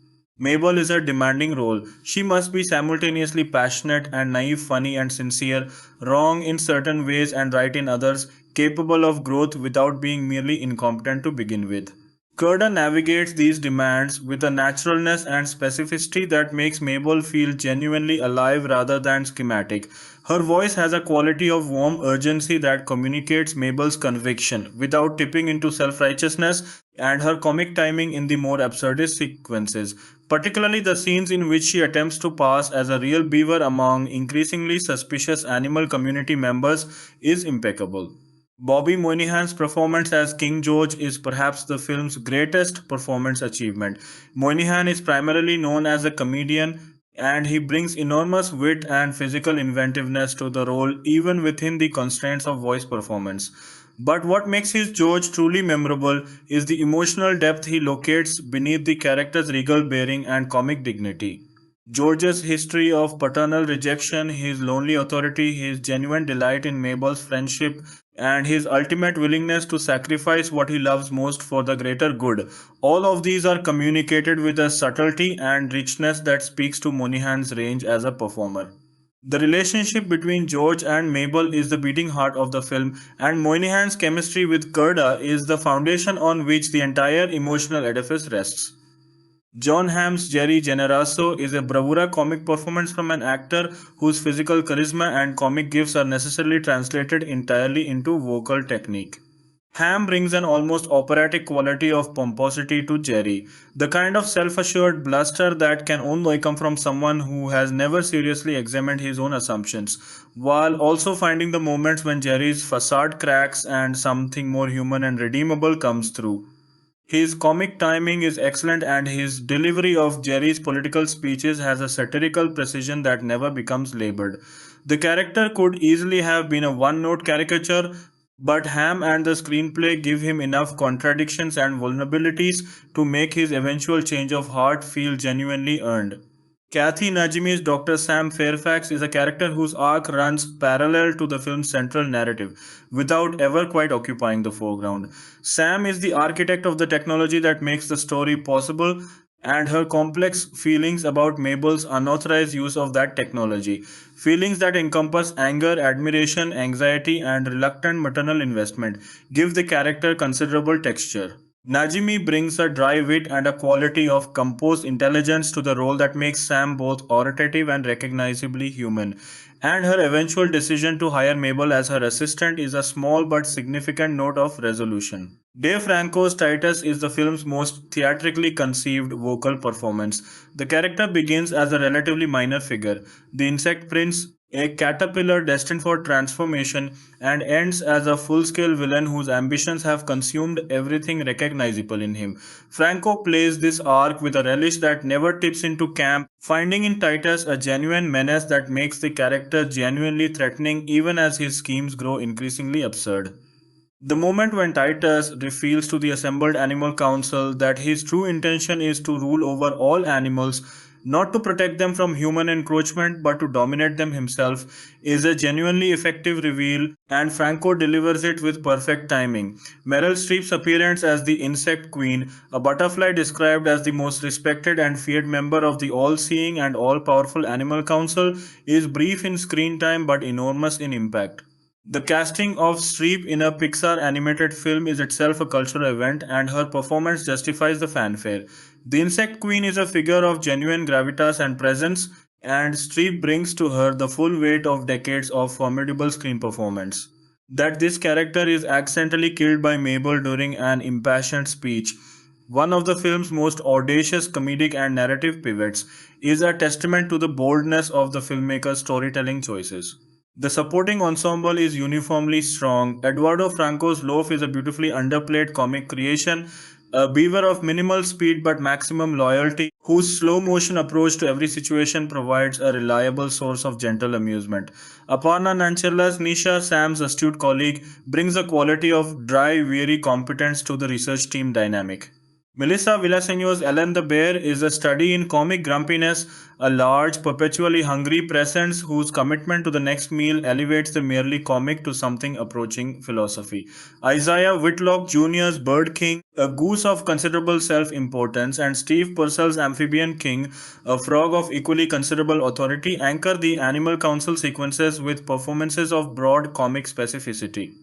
Mabel is a demanding role. She must be simultaneously passionate and naive, funny and sincere, wrong in certain ways and right in others, capable of growth without being merely incompetent to begin with. Kurda navigates these demands with a naturalness and specificity that makes Mabel feel genuinely alive rather than schematic. Her voice has a quality of warm urgency that communicates Mabel's conviction without tipping into self-righteousness, and her comic timing in the more absurdist sequences, particularly the scenes in which she attempts to pass as a real beaver among increasingly suspicious animal community members, is impeccable. Bobby Moynihan's performance as King George is perhaps the film's greatest performance achievement. Moynihan is primarily known as a comedian, and he brings enormous wit and physical inventiveness to the role even within the constraints of voice performance. But what makes his George truly memorable is the emotional depth he locates beneath the character's regal bearing and comic dignity. George's history of paternal rejection, his lonely authority, his genuine delight in Mabel's friendship, and his ultimate willingness to sacrifice what he loves most for the greater good. All of these are communicated with a subtlety and richness that speaks to Moynihan's range as a performer. The relationship between George and Mabel is the beating heart of the film, and Moynihan's chemistry with Kurda is the foundation on which the entire emotional edifice rests. John Hamm's Jerry Generaso is a bravura comic performance from an actor whose physical charisma and comic gifts are necessarily translated entirely into vocal technique. Hamm brings an almost operatic quality of pomposity to Jerry, the kind of self-assured bluster that can only come from someone who has never seriously examined his own assumptions, while also finding the moments when Jerry's facade cracks and something more human and redeemable comes through. His comic timing is excellent, and his delivery of Jerry's political speeches has a satirical precision that never becomes labored. The character could easily have been a one-note caricature, but Hamm and the screenplay give him enough contradictions and vulnerabilities to make his eventual change of heart feel genuinely earned. Kathy Najimy's Dr. Sam Fairfax is a character whose arc runs parallel to the film's central narrative, without ever quite occupying the foreground. Sam is the architect of the technology that makes the story possible, and her complex feelings about Mabel's unauthorized use of that technology. Feelings that encompass anger, admiration, anxiety, and reluctant maternal investment give the character considerable texture. Najimi brings a dry wit and a quality of composed intelligence to the role that makes Sam both authoritative and recognizably human. And her eventual decision to hire Mabel as her assistant is a small but significant note of resolution. Dave Franco's Titus is the film's most theatrically conceived vocal performance. The character begins as a relatively minor figure, the insect prince, a caterpillar destined for transformation, and ends as a full-scale villain whose ambitions have consumed everything recognizable in him. Franco plays this arc with a relish that never tips into camp, finding in Titus a genuine menace that makes the character genuinely threatening even as his schemes grow increasingly absurd. The moment when Titus reveals to the assembled animal council that his true intention is to rule over all animals, not to protect them from human encroachment but to dominate them himself, is a genuinely effective reveal, and Franco delivers it with perfect timing. Meryl Streep's appearance as the Insect Queen, a butterfly described as the most respected and feared member of the all-seeing and all-powerful Animal Council, is brief in screen time but enormous in impact. The casting of Streep in a Pixar animated film is itself a cultural event, and her performance justifies the fanfare. The Insect Queen is a figure of genuine gravitas and presence, and Streep brings to her the full weight of decades of formidable screen performance. That this character is accidentally killed by Mabel during an impassioned speech, one of the film's most audacious comedic and narrative pivots, is a testament to the boldness of the filmmaker's storytelling choices. The supporting ensemble is uniformly strong. Eduardo Franco's Loaf is a beautifully underplayed comic creation, a beaver of minimal speed but maximum loyalty, whose slow-motion approach to every situation provides a reliable source of gentle amusement. Aparna Nancherla's Nisha, Sam's astute colleague, brings a quality of dry, weary competence to the research team dynamic. Melissa Villaseñor's Ellen the Bear is a study in comic grumpiness, a large, perpetually hungry presence whose commitment to the next meal elevates the merely comic to something approaching philosophy. Isaiah Whitlock Jr.'s Bird King, a goose of considerable self-importance, and Steve Purcell's Amphibian King, a frog of equally considerable authority, anchor the Animal Council sequences with performances of broad comic specificity.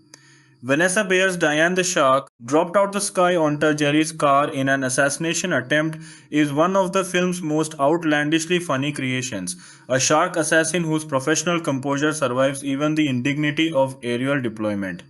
Vanessa Bayer's Diane the Shark, dropped out the sky onto Jerry's car in an assassination attempt, is one of the film's most outlandishly funny creations. A shark assassin whose professional composure survives even the indignity of aerial deployment.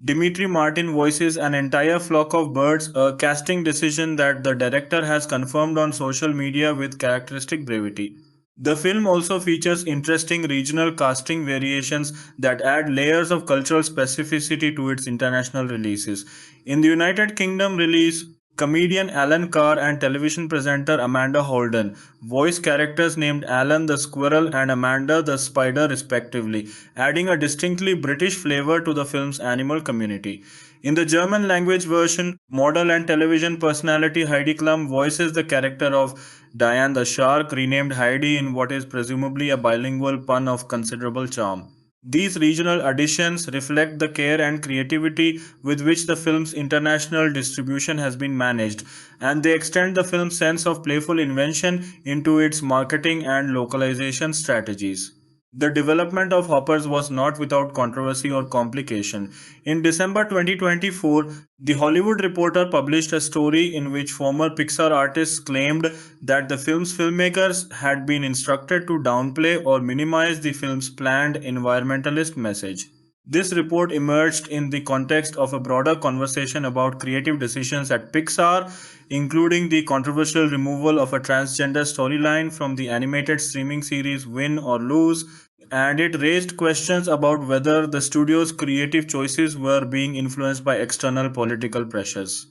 Dimitri Martin voices an entire flock of birds, a casting decision that the director has confirmed on social media with characteristic brevity. The film also features interesting regional casting variations that add layers of cultural specificity to its international releases. In the United Kingdom release, comedian Alan Carr and television presenter Amanda Holden voice characters named Alan the Squirrel and Amanda the Spider respectively, adding a distinctly British flavor to the film's animal community. In the German language version, model and television personality Heidi Klum voices the character of Diane the Shark, renamed Heidi in what is presumably a bilingual pun of considerable charm. These regional additions reflect the care and creativity with which the film's international distribution has been managed, and they extend the film's sense of playful invention into its marketing and localization strategies. The development of Hoppers was not without controversy or complication. In December 2024, The Hollywood Reporter published a story in which former Pixar artists claimed that the film's filmmakers had been instructed to downplay or minimize the film's planned environmentalist message. This report emerged in the context of a broader conversation about creative decisions at Pixar, including the controversial removal of a transgender storyline from the animated streaming series Win or Lose, and it raised questions about whether the studio's creative choices were being influenced by external political pressures.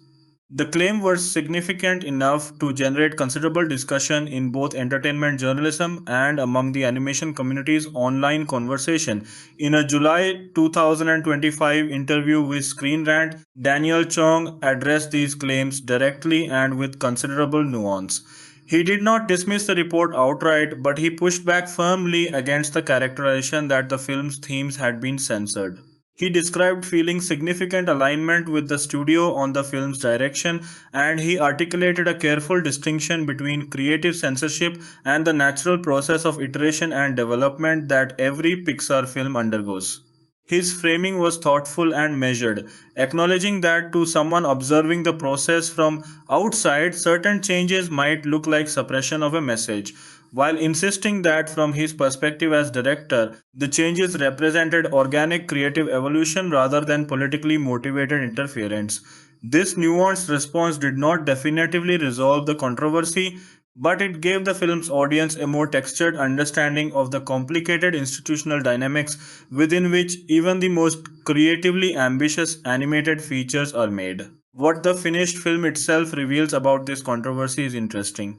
The claim was significant enough to generate considerable discussion in both entertainment journalism and among the animation community's online conversation. In a July 2025 interview with Screen Rant, Daniel Chong addressed these claims directly and with considerable nuance. He did not dismiss the report outright, but he pushed back firmly against the characterization that the film's themes had been censored. He described feeling significant alignment with the studio on the film's direction, and he articulated a careful distinction between creative censorship and the natural process of iteration and development that every Pixar film undergoes. His framing was thoughtful and measured, acknowledging that to someone observing the process from outside, certain changes might look like suppression of a message, while insisting that from his perspective as director, the changes represented organic creative evolution rather than politically motivated interference. This nuanced response did not definitively resolve the controversy, but it gave the film's audience a more textured understanding of the complicated institutional dynamics within which even the most creatively ambitious animated features are made. What the finished film itself reveals about this controversy is interesting.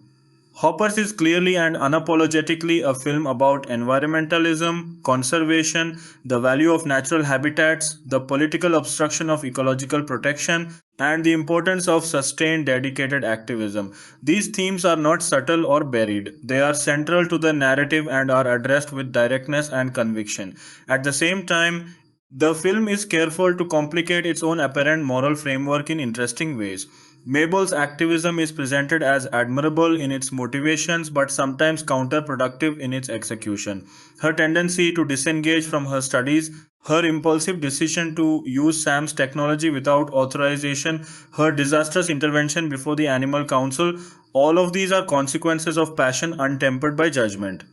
Hoppers is clearly and unapologetically a film about environmentalism, conservation, the value of natural habitats, the political obstruction of ecological protection, and the importance of sustained dedicated activism. These themes are not subtle or buried. They are central to the narrative and are addressed with directness and conviction. At the same time, the film is careful to complicate its own apparent moral framework in interesting ways. Mabel's activism is presented as admirable in its motivations but sometimes counterproductive in its execution. Her tendency to disengage from her studies, her impulsive decision to use Sam's technology without authorization, her disastrous intervention before the Animal Council, all of these are consequences of passion untempered by judgment.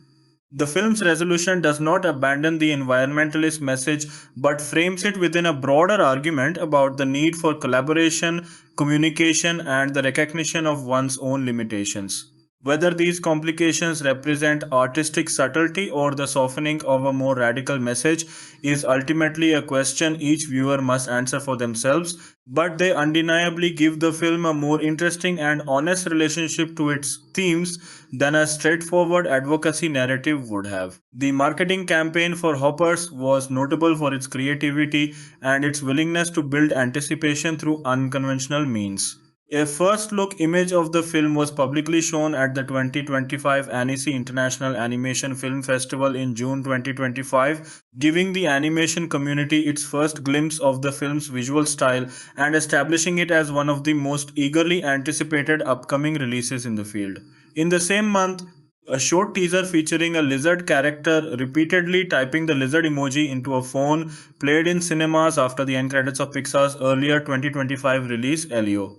The film's resolution does not abandon the environmentalist message but frames it within a broader argument about the need for collaboration, communication, and the recognition of one's own limitations. Whether these complications represent artistic subtlety or the softening of a more radical message is ultimately a question each viewer must answer for themselves, but they undeniably give the film a more interesting and honest relationship to its themes than a straightforward advocacy narrative would have. The marketing campaign for Hoppers was notable for its creativity and its willingness to build anticipation through unconventional means. A first look image of the film was publicly shown at the 2025 Annecy International Animation Film Festival in June 2025, giving the animation community its first glimpse of the film's visual style and establishing it as one of the most eagerly anticipated upcoming releases in the field. In the same month, a short teaser featuring a lizard character repeatedly typing the lizard emoji into a phone played in cinemas after the end credits of Pixar's earlier 2025 release, Elio.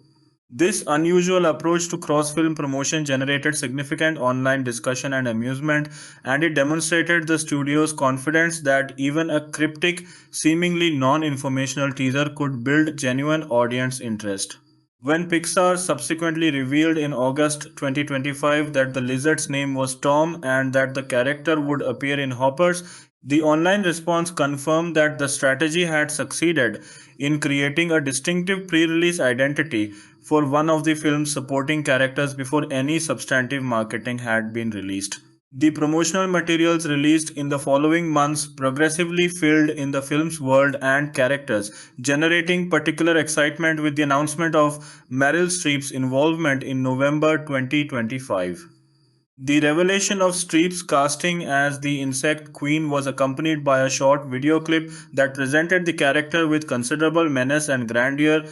This unusual approach to cross-film promotion generated significant online discussion and amusement, and it demonstrated the studio's confidence that even a cryptic, seemingly non-informational teaser could build genuine audience interest. When Pixar subsequently revealed in August 2025 that the lizard's name was Tom and that the character would appear in Hoppers, the online response confirmed that the strategy had succeeded in creating a distinctive pre-release identity for one of the film's supporting characters before any substantive marketing had been released. The promotional materials released in the following months progressively filled in the film's world and characters, generating particular excitement with the announcement of Meryl Streep's involvement in November 2025. The revelation of Streep's casting as the Insect Queen was accompanied by a short video clip that presented the character with considerable menace and grandeur,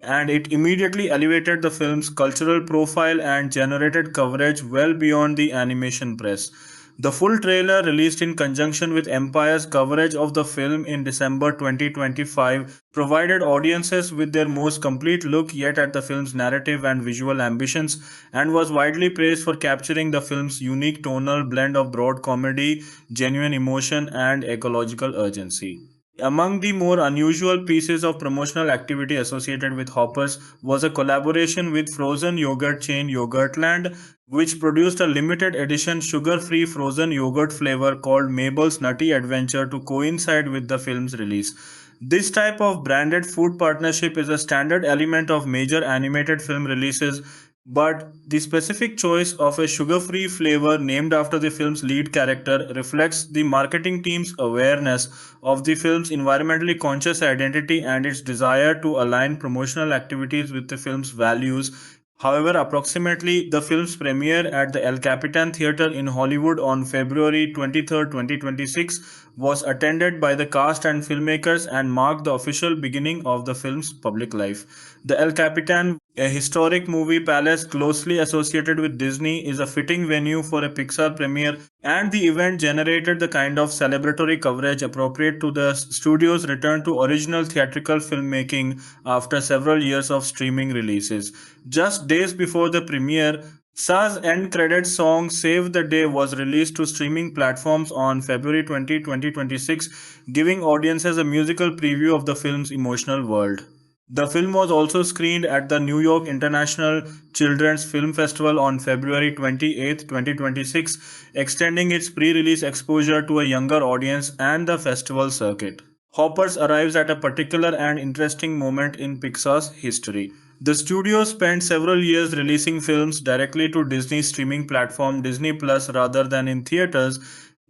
and it immediately elevated the film's cultural profile and generated coverage well beyond the animation press. The full trailer, released in conjunction with Empire's coverage of the film in December 2025, provided audiences with their most complete look yet at the film's narrative and visual ambitions, and was widely praised for capturing the film's unique tonal blend of broad comedy, genuine emotion, and ecological urgency. Among the more unusual pieces of promotional activity associated with Hoppers was a collaboration with frozen yogurt chain Yogurtland, which produced a limited edition sugar-free frozen yogurt flavor called Mabel's Nutty Adventure to coincide with the film's release. This type of branded food partnership is a standard element of major animated film releases, but the specific choice of a sugar-free flavor named after the film's lead character reflects the marketing team's awareness of the film's environmentally conscious identity and its desire to align promotional activities with the film's values, However, approximately the film's premiere at the El Capitan Theatre in Hollywood on February 23, 2026 was attended by the cast and filmmakers and marked the official beginning of the film's public life. The El Capitan, a historic movie palace closely associated with Disney, is a fitting venue for a Pixar premiere, and the event generated the kind of celebratory coverage appropriate to the studio's return to original theatrical filmmaking after several years of streaming releases. Just days before the premiere, Sa's end credits song Save the Day was released to streaming platforms on February 20, 2026, giving audiences a musical preview of the film's emotional world. The film was also screened at the New York International Children's Film Festival on February 28, 2026, extending its pre-release exposure to a younger audience and the festival circuit. Hoppers arrives at a particular and interesting moment in Pixar's history. The studio spent several years releasing films directly to Disney's streaming platform Disney Plus rather than in theaters,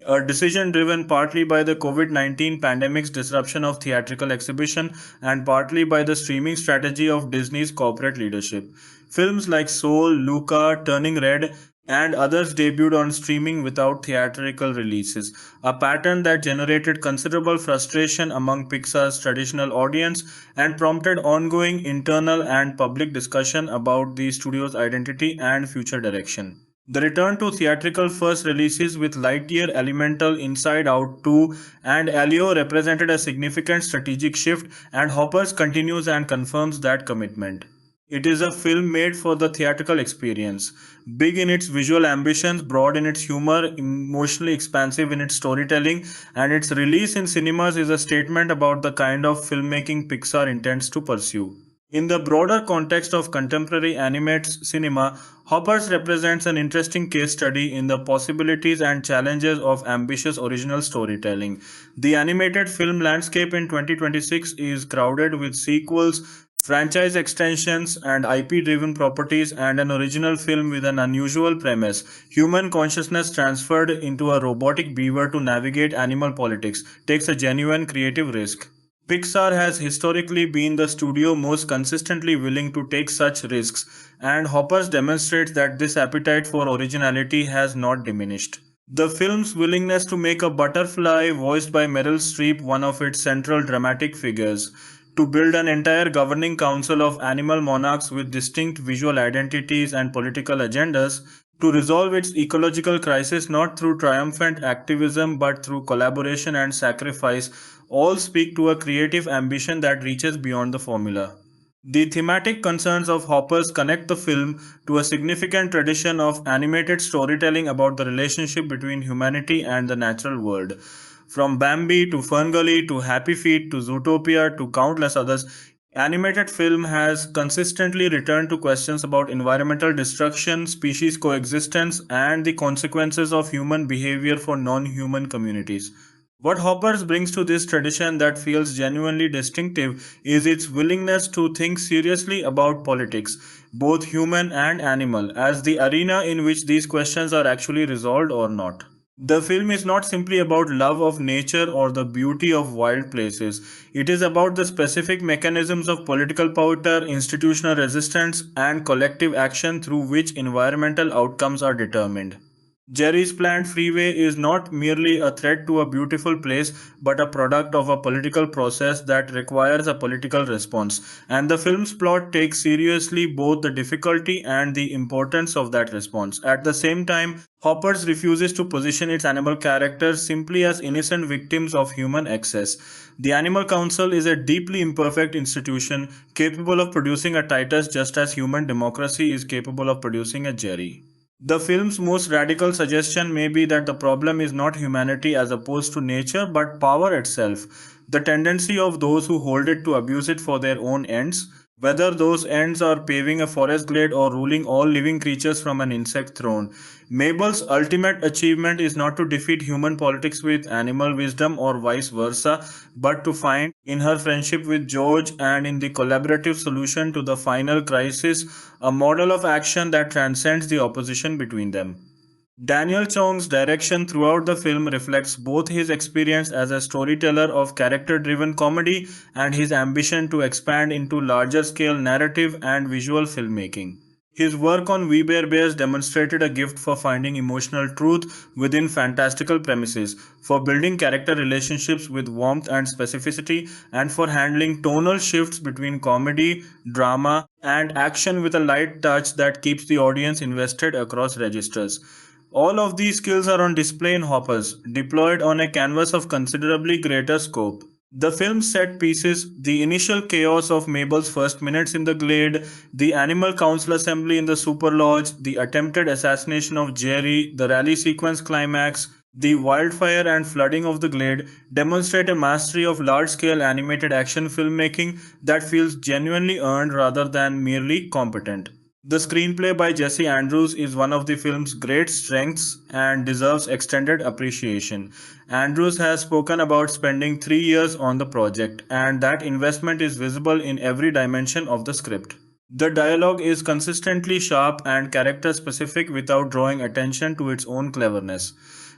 a decision driven partly by the COVID-19 pandemic's disruption of theatrical exhibition and partly by the streaming strategy of Disney's corporate leadership. Films like Soul, Luca, Turning Red, and others debuted on streaming without theatrical releases, a pattern that generated considerable frustration among Pixar's traditional audience and prompted ongoing internal and public discussion about the studio's identity and future direction. The return to theatrical first releases with Lightyear, Elemental, Inside Out 2, and Alio represented a significant strategic shift, and Hoppers continues and confirms that commitment. It is a film made for the theatrical experience. Big in its visual ambitions, broad in its humor, emotionally expansive in its storytelling, and its release in cinemas is a statement about the kind of filmmaking Pixar intends to pursue. In the broader context of contemporary animated cinema, Hoppers represents an interesting case study in the possibilities and challenges of ambitious original storytelling. The animated film landscape in 2026 is crowded with sequels, franchise extensions, and IP-driven properties, and an original film with an unusual premise: human consciousness transferred into a robotic beaver to navigate animal politics, takes a genuine creative risk. Pixar has historically been the studio most consistently willing to take such risks, and Hoppers demonstrates that this appetite for originality has not diminished. The film's willingness to make a butterfly, voiced by Meryl Streep, one of its central dramatic figures, to build an entire governing council of animal monarchs with distinct visual identities and political agendas, to resolve its ecological crisis not through triumphant activism but through collaboration and sacrifice, all speak to a creative ambition that reaches beyond the formula. The thematic concerns of Hoppers connect the film to a significant tradition of animated storytelling about the relationship between humanity and the natural world. From Bambi to Ferngully to Happy Feet to Zootopia to countless others, animated film has consistently returned to questions about environmental destruction, species coexistence, and the consequences of human behavior for non-human communities. What Hoppers brings to this tradition that feels genuinely distinctive is its willingness to think seriously about politics, both human and animal, as the arena in which these questions are actually resolved or not. The film is not simply about love of nature or the beauty of wild places. It is about the specific mechanisms of political power, institutional resistance, and collective action through which environmental outcomes are determined. Jerry's planned freeway is not merely a threat to a beautiful place, but a product of a political process that requires a political response. And the film's plot takes seriously both the difficulty and the importance of that response. At the same time, Hoppers refuses to position its animal characters simply as innocent victims of human excess. The Animal Council is a deeply imperfect institution, capable of producing a Titus just as human democracy is capable of producing a Jerry. The film's most radical suggestion may be that the problem is not humanity as opposed to nature, but power itself, the tendency of those who hold it to abuse it for their own ends, whether those ends are paving a forest glade or ruling all living creatures from an insect throne. Mabel's ultimate achievement is not to defeat human politics with animal wisdom or vice versa, but to find, in her friendship with George and in the collaborative solution to the final crisis, a model of action that transcends the opposition between them. Daniel Chong's direction throughout the film reflects both his experience as a storyteller of character-driven comedy and his ambition to expand into larger-scale narrative and visual filmmaking. His work on We Bare Bears demonstrated a gift for finding emotional truth within fantastical premises, for building character relationships with warmth and specificity, and for handling tonal shifts between comedy, drama, and action with a light touch that keeps the audience invested across registers. All of these skills are on display in Hoppers, deployed on a canvas of considerably greater scope. The film's set pieces, the initial chaos of Mabel's first minutes in the Glade, the Animal Council assembly in the Super Lodge, the attempted assassination of Jerry, the rally sequence climax, the wildfire and flooding of the Glade demonstrate a mastery of large-scale animated action filmmaking that feels genuinely earned rather than merely competent. The screenplay by Jesse Andrews is one of the film's great strengths and deserves extended appreciation. Andrews has spoken about spending 3 years on the project, and that investment is visible in every dimension of the script. The dialogue is consistently sharp and character specific without drawing attention to its own cleverness.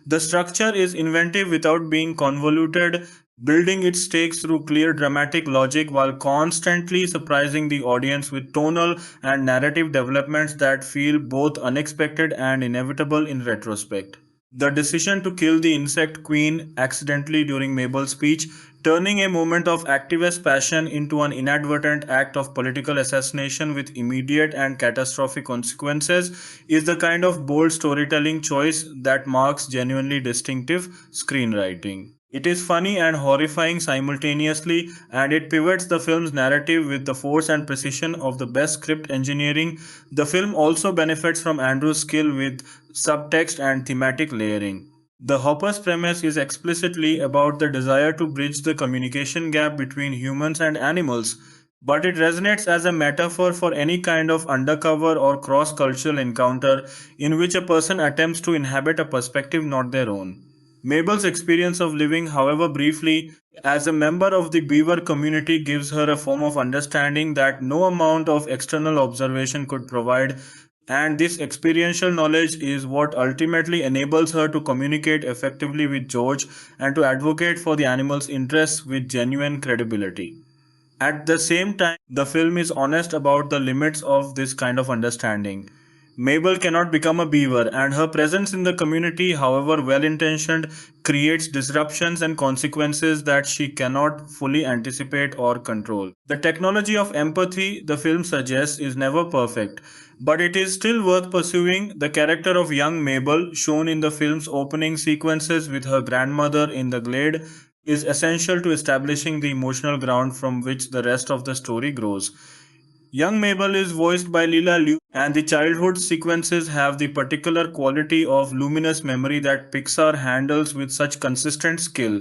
The structure is inventive without being convoluted, building its stakes through clear dramatic logic while constantly surprising the audience with tonal and narrative developments that feel both unexpected and inevitable in retrospect. The decision to kill the insect queen accidentally during Mabel's speech, turning a moment of activist passion into an inadvertent act of political assassination with immediate and catastrophic consequences, is the kind of bold storytelling choice that marks genuinely distinctive screenwriting. It is funny and horrifying simultaneously, and it pivots the film's narrative with the force and precision of the best script engineering. The film also benefits from Andrew's skill with subtext and thematic layering. The Hopper's premise is explicitly about the desire to bridge the communication gap between humans and animals, but it resonates as a metaphor for any kind of undercover or cross-cultural encounter in which a person attempts to inhabit a perspective not their own. Mabel's experience of living, however briefly, as a member of the beaver community gives her a form of understanding that no amount of external observation could provide, and this experiential knowledge is what ultimately enables her to communicate effectively with George and to advocate for the animal's interests with genuine credibility. At the same time, the film is honest about the limits of this kind of understanding. Mabel cannot become a beaver, and her presence in the community, however well-intentioned, creates disruptions and consequences that she cannot fully anticipate or control. The technology of empathy the film suggests is never perfect, but it is still worth pursuing. The character of young Mabel, shown in the film's opening sequences with her grandmother in the Glade, is essential to establishing the emotional ground from which the rest of the story grows. Young Mabel is voiced by Lila Liu, and the childhood sequences have the particular quality of luminous memory that Pixar handles with such consistent skill.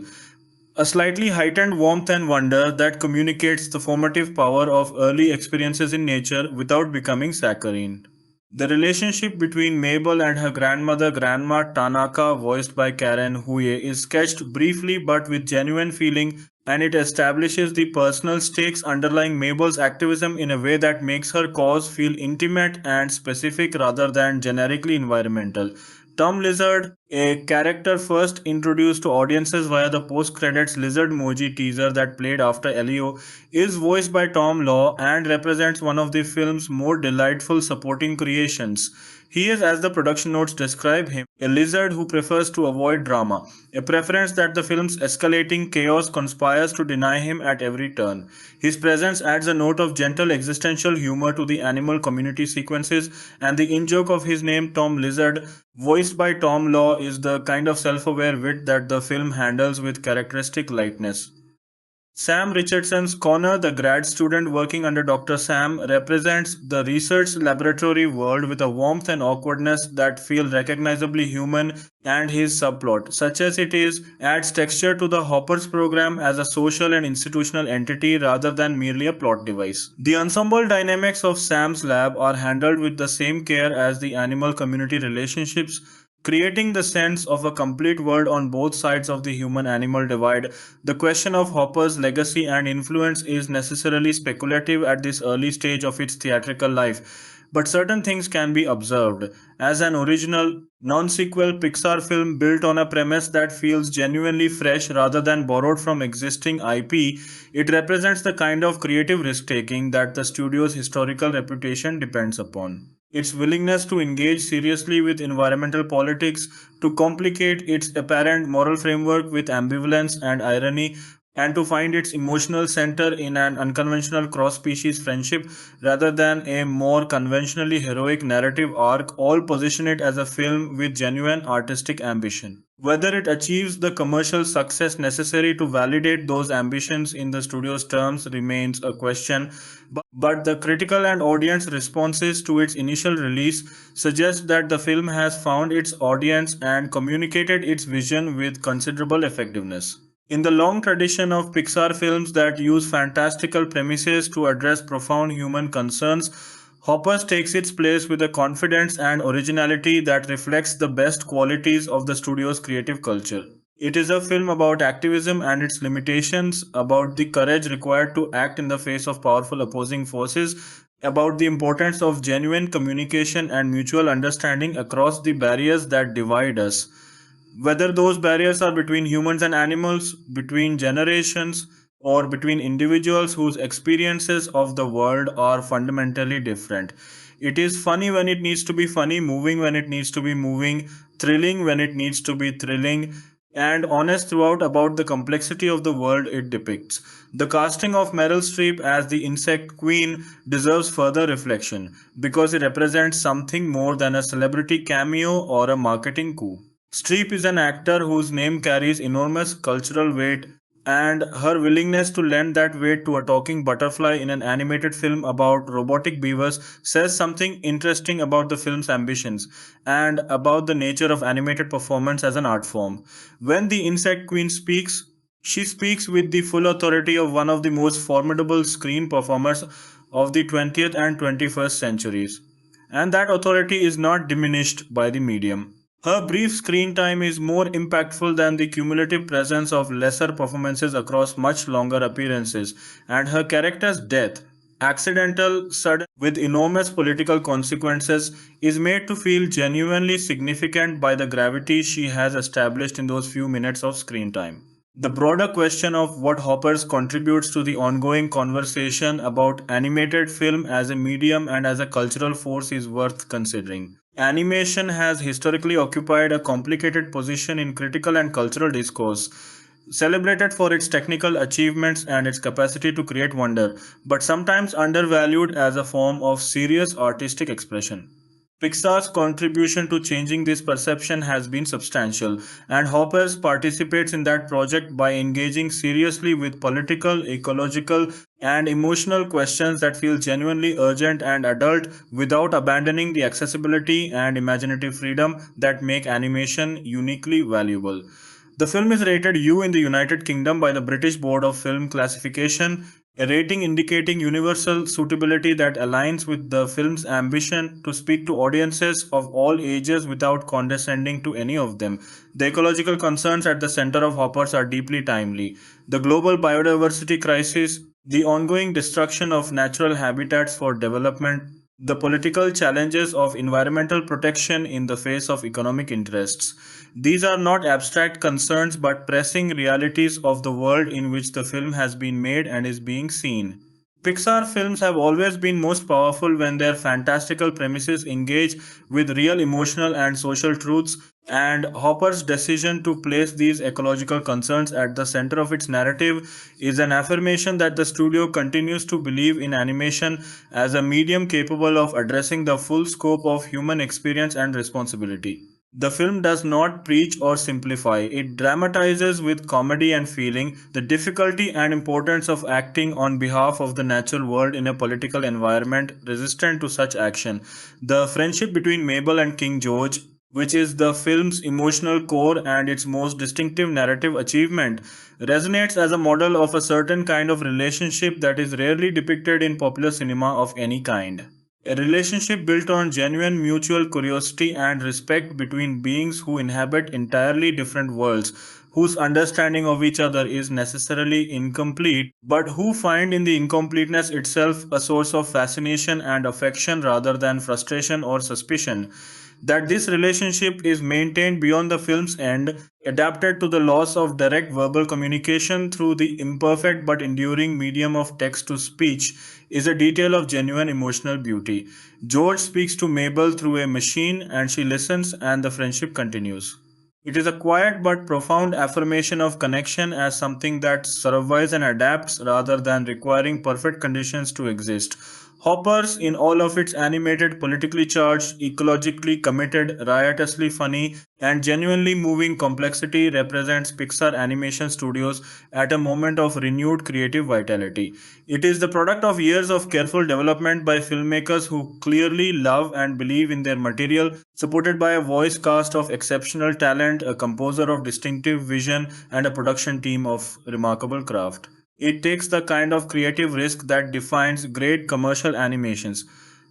A slightly heightened warmth and wonder that communicates the formative power of early experiences in nature without becoming saccharine. The relationship between Mabel and her grandmother, Grandma Tanaka, voiced by Karen Huye, is sketched briefly but with genuine feeling, and it establishes the personal stakes underlying Mabel's activism in a way that makes her cause feel intimate and specific rather than generically environmental. Tom Lizard, a character first introduced to audiences via the post-credits Lizard Moji teaser that played after Elio, is voiced by Tom Law and represents one of the film's more delightful supporting creations. He is, as the production notes describe him, a lizard who prefers to avoid drama, a preference that the film's escalating chaos conspires to deny him at every turn. His presence adds a note of gentle existential humor to the animal community sequences, and the in-joke of his name, Tom Lizard, voiced by Tom Law, is the kind of self-aware wit that the film handles with characteristic lightness. Sam Richardson's Connor, the grad student working under Dr. Sam, represents the research laboratory world with a warmth and awkwardness that feel recognizably human, and his subplot, such as it is, adds texture to the Hoppers program as a social and institutional entity rather than merely a plot device. The ensemble dynamics of Sam's lab are handled with the same care as the animal community relationships, creating the sense of a complete world on both sides of the human-animal divide. The question of Hopper's legacy and influence is necessarily speculative at this early stage of its theatrical life, but certain things can be observed. As an original, non-sequel Pixar film built on a premise that feels genuinely fresh rather than borrowed from existing IP, it represents the kind of creative risk-taking that the studio's historical reputation depends upon. Its willingness to engage seriously with environmental politics, to complicate its apparent moral framework with ambivalence and irony, and to find its emotional center in an unconventional cross-species friendship rather than a more conventionally heroic narrative arc, all position it as a film with genuine artistic ambition. Whether it achieves the commercial success necessary to validate those ambitions in the studio's terms remains a question, but the critical and audience responses to its initial release suggest that the film has found its audience and communicated its vision with considerable effectiveness. In the long tradition of Pixar films that use fantastical premises to address profound human concerns, Hoppers takes its place with a confidence and originality that reflects the best qualities of the studio's creative culture. It is a film about activism and its limitations, about the courage required to act in the face of powerful opposing forces, about the importance of genuine communication and mutual understanding across the barriers that divide us. Whether those barriers are between humans and animals, between generations, or between individuals whose experiences of the world are fundamentally different. It is funny when it needs to be funny, moving when it needs to be moving, thrilling when it needs to be thrilling, and honest throughout about the complexity of the world it depicts. The casting of Meryl Streep as the Insect Queen deserves further reflection because it represents something more than a celebrity cameo or a marketing coup. Streep is an actor whose name carries enormous cultural weight, and her willingness to lend that weight to a talking butterfly in an animated film about robotic beavers says something interesting about the film's ambitions and about the nature of animated performance as an art form. When the Insect Queen speaks, she speaks with the full authority of one of the most formidable screen performers of the 20th and 21st centuries, and that authority is not diminished by the medium. Her brief screen time is more impactful than the cumulative presence of lesser performances across much longer appearances, and her character's death, accidental, sudden, with enormous political consequences, is made to feel genuinely significant by the gravity she has established in those few minutes of screen time. The broader question of what Hoppers contributes to the ongoing conversation about animated film as a medium and as a cultural force is worth considering. Animation has historically occupied a complicated position in critical and cultural discourse, celebrated for its technical achievements and its capacity to create wonder, but sometimes undervalued as a form of serious artistic expression. Pixar's contribution to changing this perception has been substantial, and Hoppers participates in that project by engaging seriously with political, ecological, and emotional questions that feel genuinely urgent and adult without abandoning the accessibility and imaginative freedom that make animation uniquely valuable. The film is rated U in the United Kingdom by the British Board of Film Classification, a rating indicating universal suitability that aligns with the film's ambition to speak to audiences of all ages without condescending to any of them. The ecological concerns at the center of Hoppers are deeply timely. The global biodiversity crisis, the ongoing destruction of natural habitats for development, the political challenges of environmental protection in the face of economic interests. These are not abstract concerns but pressing realities of the world in which the film has been made and is being seen. Pixar films have always been most powerful when their fantastical premises engage with real emotional and social truths, and Hopper's decision to place these ecological concerns at the center of its narrative is an affirmation that the studio continues to believe in animation as a medium capable of addressing the full scope of human experience and responsibility. The film does not preach or simplify. It dramatizes with comedy and feeling the difficulty and importance of acting on behalf of the natural world in a political environment resistant to such action. The friendship between Mabel and King George, which is the film's emotional core and its most distinctive narrative achievement, resonates as a model of a certain kind of relationship that is rarely depicted in popular cinema of any kind. A relationship built on genuine mutual curiosity and respect between beings who inhabit entirely different worlds, whose understanding of each other is necessarily incomplete, but who find in the incompleteness itself a source of fascination and affection rather than frustration or suspicion. That this relationship is maintained beyond the film's end, adapted to the loss of direct verbal communication through the imperfect but enduring medium of text to speech, is a detail of genuine emotional beauty. George speaks to Mabel through a machine and she listens, and the friendship continues. It is a quiet but profound affirmation of connection as something that survives and adapts rather than requiring perfect conditions to exist. Hoppers, in all of its animated, politically charged, ecologically committed, riotously funny, and genuinely moving complexity, represents Pixar Animation Studios at a moment of renewed creative vitality. It is the product of years of careful development by filmmakers who clearly love and believe in their material, supported by a voice cast of exceptional talent, a composer of distinctive vision, and a production team of remarkable craft. It takes the kind of creative risk that defines great commercial animations.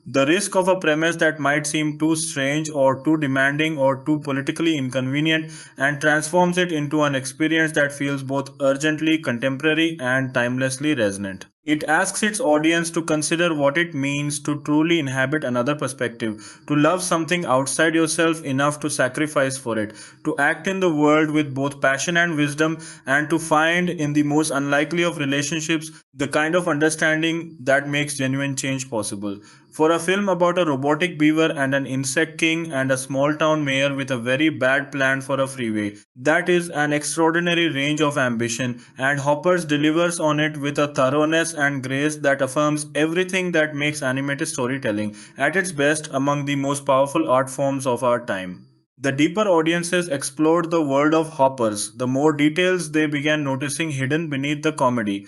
The risk of a premise that might seem too strange or too demanding or too politically inconvenient, and transforms it into an experience that feels both urgently contemporary and timelessly resonant. It asks its audience to consider what it means to truly inhabit another perspective, to love something outside yourself enough to sacrifice for it, to act in the world with both passion and wisdom, and to find in the most unlikely of relationships the kind of understanding that makes genuine change possible. For a film about a robotic beaver and an insect king and a small town mayor with a very bad plan for a freeway, that is an extraordinary range of ambition, and Hoppers delivers on it with a thoroughness and grace that affirms everything that makes animated storytelling at its best, among the most powerful art forms of our time. The deeper audiences explored the world of Hoppers, the more details they began noticing hidden beneath the comedy.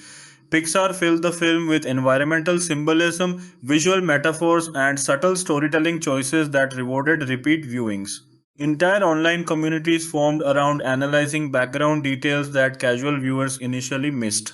Pixar filled the film with environmental symbolism, visual metaphors, and subtle storytelling choices that rewarded repeat viewings. Entire online communities formed around analyzing background details that casual viewers initially missed.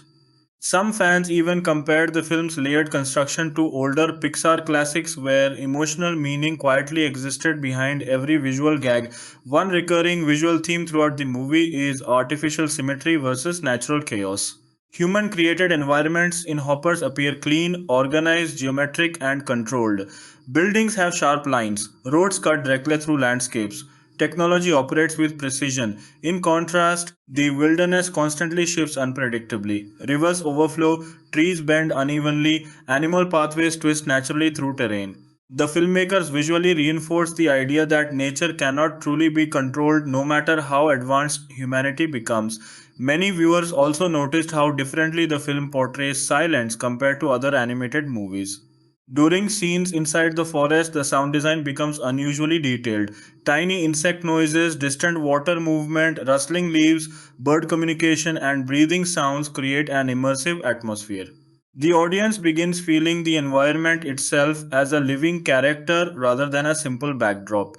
Some fans even compared the film's layered construction to older Pixar classics where emotional meaning quietly existed behind every visual gag. One recurring visual theme throughout the movie is artificial symmetry versus natural chaos. Human created environments in Hoppers appear clean, organized, geometric, and controlled. Buildings have sharp lines, roads cut directly through landscapes. Technology operates with precision. In contrast, the wilderness constantly shifts unpredictably. Rivers overflow, trees bend unevenly, animal pathways twist naturally through terrain. The filmmakers visually reinforce the idea that nature cannot truly be controlled no matter how advanced humanity becomes. Many viewers also noticed how differently the film portrays silence compared to other animated movies. During scenes inside the forest, the sound design becomes unusually detailed. Tiny insect noises, distant water movement, rustling leaves, bird communication, and breathing sounds create an immersive atmosphere. The audience begins feeling the environment itself as a living character rather than a simple backdrop.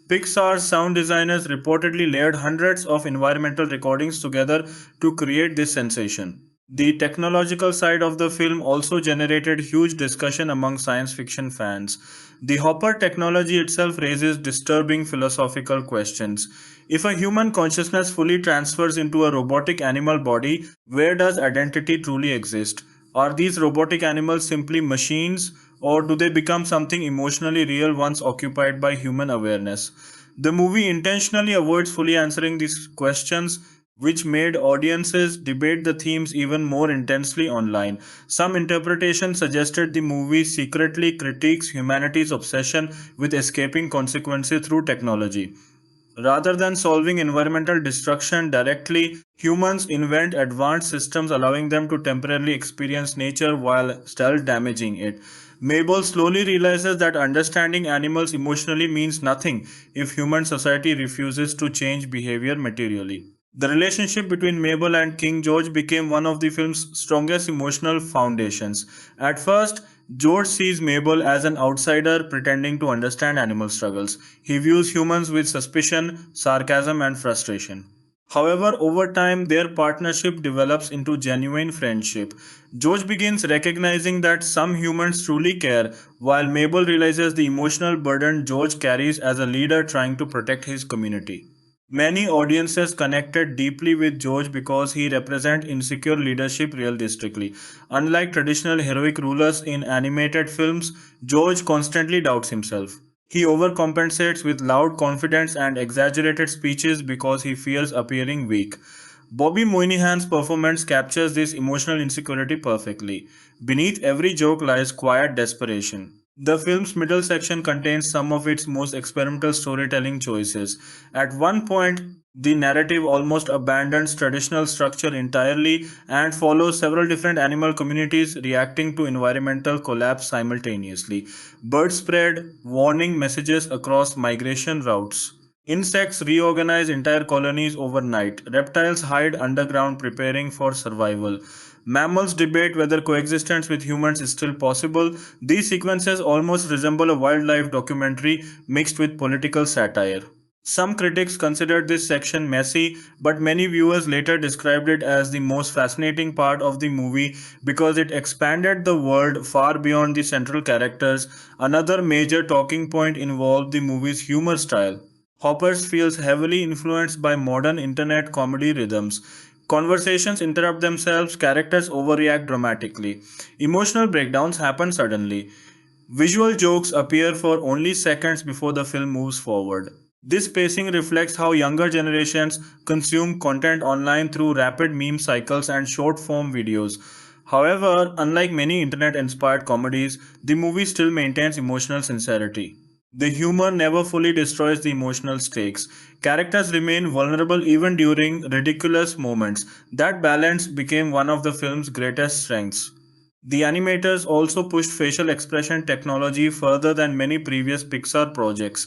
Pixar's sound designers reportedly layered hundreds of environmental recordings together to create this sensation. The technological side of the film also generated huge discussion among science fiction fans. The Hopper technology itself raises disturbing philosophical questions. If a human consciousness fully transfers into a robotic animal body, where does identity truly exist? Are these robotic animals simply machines, or do they become something emotionally real once occupied by human awareness? The movie intentionally avoids fully answering these questions, which made audiences debate the themes even more intensely online. Some interpretations suggested the movie secretly critiques humanity's obsession with escaping consequences through technology. Rather than solving environmental destruction directly, humans invent advanced systems allowing them to temporarily experience nature while still damaging it. Mabel slowly realizes that understanding animals emotionally means nothing if human society refuses to change behavior materially. The relationship between Mabel and King George became one of the film's strongest emotional foundations. At first, George sees Mabel as an outsider pretending to understand animal struggles. He views humans with suspicion, sarcasm, and frustration. However, over time, their partnership develops into genuine friendship. George begins recognizing that some humans truly care, while Mabel realizes the emotional burden George carries as a leader trying to protect his community. Many audiences connected deeply with George because he represents insecure leadership realistically. Unlike traditional heroic rulers in animated films, George constantly doubts himself. He overcompensates with loud confidence and exaggerated speeches because he fears appearing weak. Bobby Moynihan's performance captures this emotional insecurity perfectly. Beneath every joke lies quiet desperation. The film's middle section contains some of its most experimental storytelling choices. At one point, the narrative almost abandons traditional structure entirely and follows several different animal communities reacting to environmental collapse simultaneously. Birds spread warning messages across migration routes. Insects reorganize entire colonies overnight. Reptiles hide underground preparing for survival. Mammals debate whether coexistence with humans is still possible. These sequences almost resemble a wildlife documentary mixed with political satire. Some critics considered this section messy, but many viewers later described it as the most fascinating part of the movie because it expanded the world far beyond the central characters. Another major talking point involved the movie's humor style. Hoppers feels heavily influenced by modern internet comedy rhythms. Conversations interrupt themselves, characters overreact dramatically. Emotional breakdowns happen suddenly. Visual jokes appear for only seconds before the film moves forward. This pacing reflects how younger generations consume content online through rapid meme cycles and short form videos. However, unlike many internet inspired comedies, the movie still maintains emotional sincerity. The humor never fully destroys the emotional stakes. Characters remain vulnerable even during ridiculous moments. That balance became one of the film's greatest strengths. The animators also pushed facial expression technology further than many previous Pixar projects.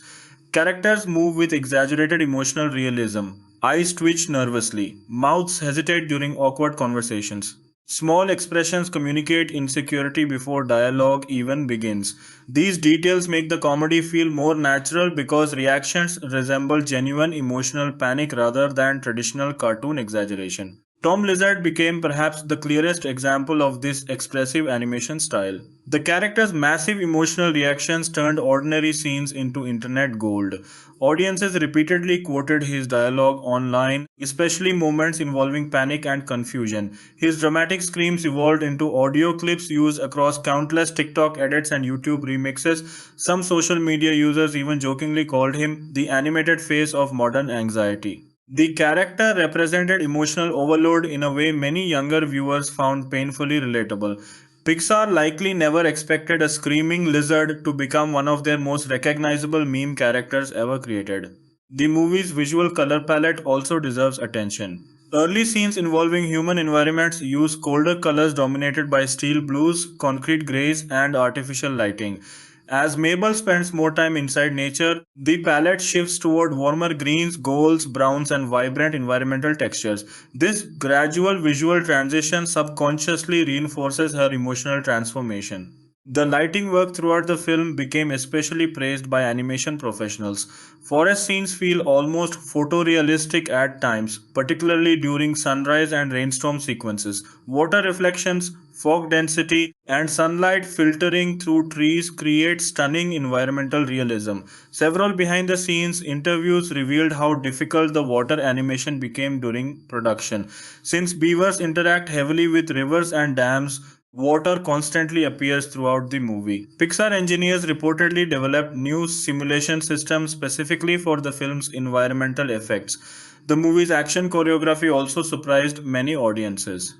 Characters move with exaggerated emotional realism. Eyes twitch nervously. Mouths hesitate during awkward conversations. Small expressions communicate insecurity before dialogue even begins. These details make the comedy feel more natural because reactions resemble genuine emotional panic rather than traditional cartoon exaggeration. Tom Lizard became perhaps the clearest example of this expressive animation style. The character's massive emotional reactions turned ordinary scenes into internet gold. Audiences repeatedly quoted his dialogue online, especially moments involving panic and confusion. His dramatic screams evolved into audio clips used across countless TikTok edits and YouTube remixes. Some social media users even jokingly called him the animated face of modern anxiety. The character represented emotional overload in a way many younger viewers found painfully relatable. Pixar likely never expected a screaming lizard to become one of their most recognizable meme characters ever created. The movie's visual color palette also deserves attention. Early scenes involving human environments use colder colors dominated by steel blues, concrete grays, and artificial lighting. As Mabel spends more time inside nature, the palette shifts toward warmer greens, golds, browns, and vibrant environmental textures. This gradual visual transition subconsciously reinforces her emotional transformation. The lighting work throughout the film became especially praised by animation professionals. Forest scenes feel almost photorealistic at times, particularly during sunrise and rainstorm sequences. Water reflections, fog density, and sunlight filtering through trees create stunning environmental realism. Several behind the scenes interviews revealed how difficult the water animation became during production. Since beavers interact heavily with rivers and dams, water constantly appears throughout the movie. Pixar engineers reportedly developed new simulation systems specifically for the film's environmental effects. The movie's action choreography also surprised many audiences.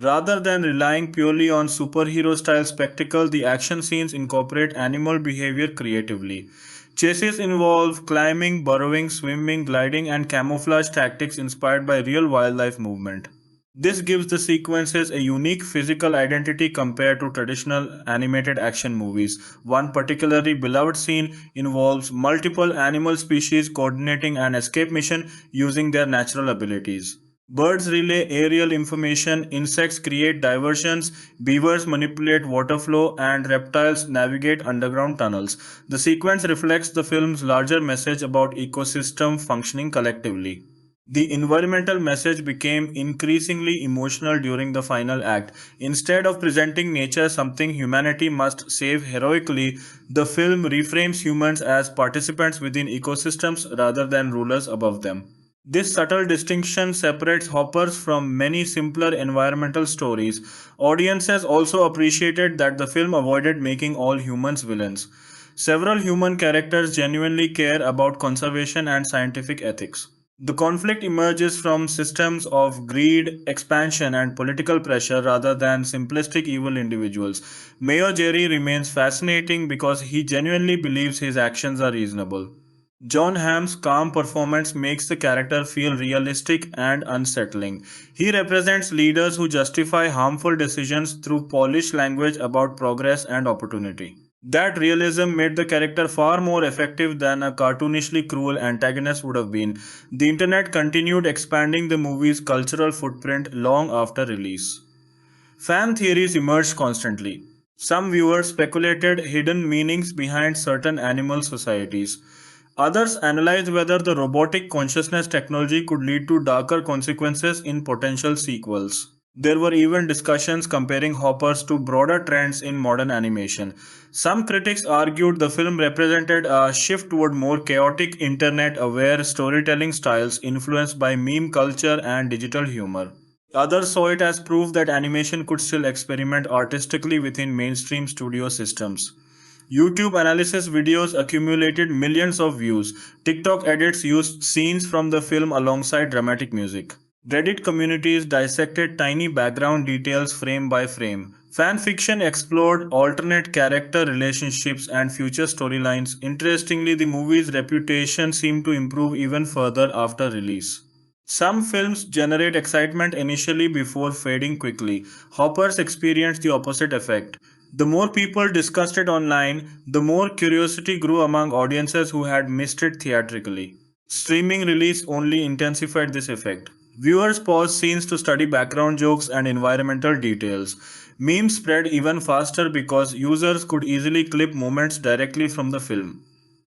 Rather than relying purely on superhero style spectacle, the action scenes incorporate animal behavior creatively. Chases involve climbing, burrowing, swimming, gliding, and camouflage tactics inspired by real wildlife movement. This gives the sequences a unique physical identity compared to traditional animated action movies. One particularly beloved scene involves multiple animal species coordinating an escape mission using their natural abilities. Birds relay aerial information, insects create diversions, beavers manipulate water flow, and reptiles navigate underground tunnels. The sequence reflects the film's larger message about ecosystem functioning collectively. The environmental message became increasingly emotional during the final act. Instead of presenting nature something humanity must save heroically, the film reframes humans as participants within ecosystems rather than rulers above them. This subtle distinction separates Hoppers from many simpler environmental stories. Audiences also appreciated that the film avoided making all humans villains. Several human characters genuinely care about conservation and scientific ethics. The conflict emerges from systems of greed, expansion, and political pressure rather than simplistic evil individuals. Mayor Jerry remains fascinating because he genuinely believes his actions are reasonable. John Hamm's calm performance makes the character feel realistic and unsettling. He represents leaders who justify harmful decisions through polished language about progress and opportunity. That realism made the character far more effective than a cartoonishly cruel antagonist would have been. The internet continued expanding the movie's cultural footprint long after release. Fan theories emerged constantly. Some viewers speculated hidden meanings behind certain animal societies. Others analyzed whether the robotic consciousness technology could lead to darker consequences in potential sequels. There were even discussions comparing Hoppers to broader trends in modern animation. Some critics argued the film represented a shift toward more chaotic, internet aware storytelling styles influenced by meme culture and digital humor. Others saw it as proof that animation could still experiment artistically within mainstream studio systems. YouTube analysis videos accumulated millions of views. TikTok edits used scenes from the film alongside dramatic music. Reddit communities dissected tiny background details frame by frame. Fan fiction explored alternate character relationships and future storylines. Interestingly, the movie's reputation seemed to improve even further after release. Some films generate excitement initially before fading quickly. Hoppers experienced the opposite effect. The more people discussed it online, the more curiosity grew among audiences who had missed it theatrically. Streaming release only intensified this effect. Viewers paused scenes to study background jokes and environmental details. Memes spread even faster because users could easily clip moments directly from the film.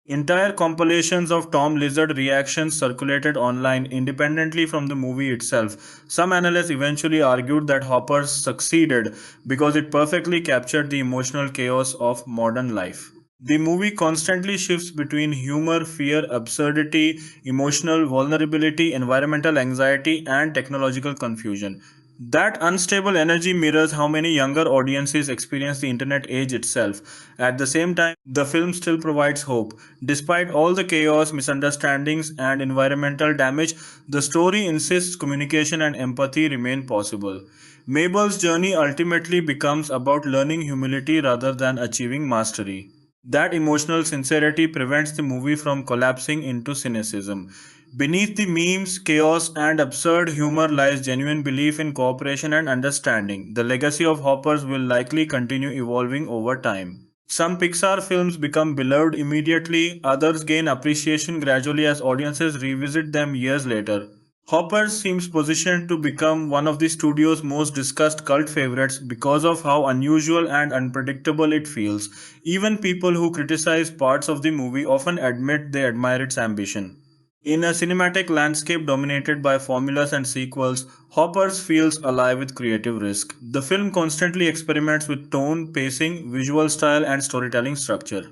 Entire compilations of Tom Lizard reactions circulated online independently from the movie itself. Some analysts eventually argued that Hoppers succeeded because it perfectly captured the emotional chaos of modern life. The movie constantly shifts between humor, fear, absurdity, emotional vulnerability, environmental anxiety, and technological confusion. That unstable energy mirrors how many younger audiences experience the internet age itself. At the same time, the film still provides hope. Despite all the chaos, misunderstandings, and environmental damage, the story insists communication and empathy remain possible. Mabel's journey ultimately becomes about learning humility rather than achieving mastery. That emotional sincerity prevents the movie from collapsing into cynicism. Beneath the memes, chaos, and absurd humor lies genuine belief in cooperation and understanding. The legacy of Hoppers will likely continue evolving over time. Some Pixar films become beloved immediately, others gain appreciation gradually as audiences revisit them years later. Hoppers seems positioned to become one of the studio's most discussed cult favorites because of how unusual and unpredictable it feels. Even people who criticize parts of the movie often admit they admire its ambition. In a cinematic landscape dominated by formulas and sequels, Hoppers feels alive with creative risk. The film constantly experiments with tone, pacing, visual style, and storytelling structure.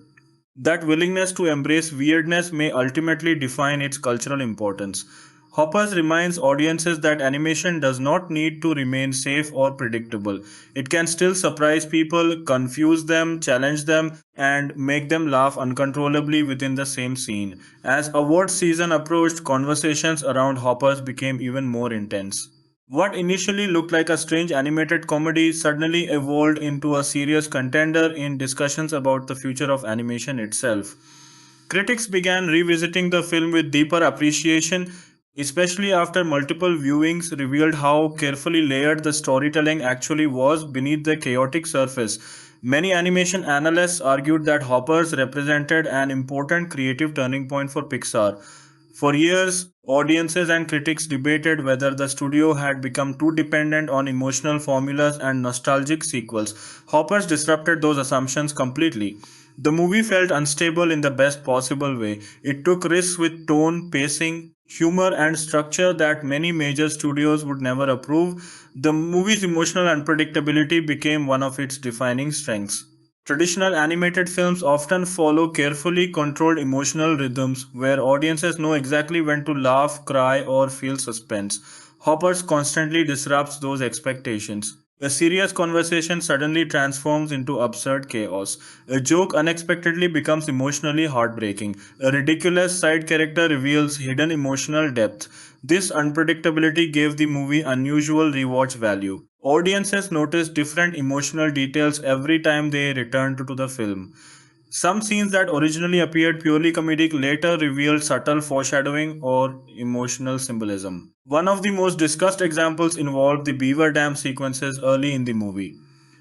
That willingness to embrace weirdness may ultimately define its cultural importance. Hoppers reminds audiences that animation does not need to remain safe or predictable. It can still surprise people, confuse them, challenge them, and make them laugh uncontrollably within the same scene. As awards season approached, conversations around Hoppers became even more intense. What initially looked like a strange animated comedy suddenly evolved into a serious contender in discussions about the future of animation itself. Critics began revisiting the film with deeper appreciation, especially after multiple viewings revealed how carefully layered the storytelling actually was beneath the chaotic surface. Many animation analysts argued that Hoppers represented an important creative turning point for Pixar. For years, audiences and critics debated whether the studio had become too dependent on emotional formulas and nostalgic sequels. Hoppers disrupted those assumptions completely. The movie felt unstable in the best possible way. It took risks with tone, pacing, humor, and structure that many major studios would never approve. The movie's emotional unpredictability became one of its defining strengths. Traditional animated films often follow carefully controlled emotional rhythms where audiences know exactly when to laugh, cry, or feel suspense. Hoppers constantly disrupts those expectations. A serious conversation suddenly transforms into absurd chaos. A joke unexpectedly becomes emotionally heartbreaking. A ridiculous side character reveals hidden emotional depth. This unpredictability gave the movie unusual rewatch value. Audiences notice different emotional details every time they return to the film. Some scenes that originally appeared purely comedic later revealed subtle foreshadowing or emotional symbolism. One of the most discussed examples involved the beaver dam sequences early in the movie.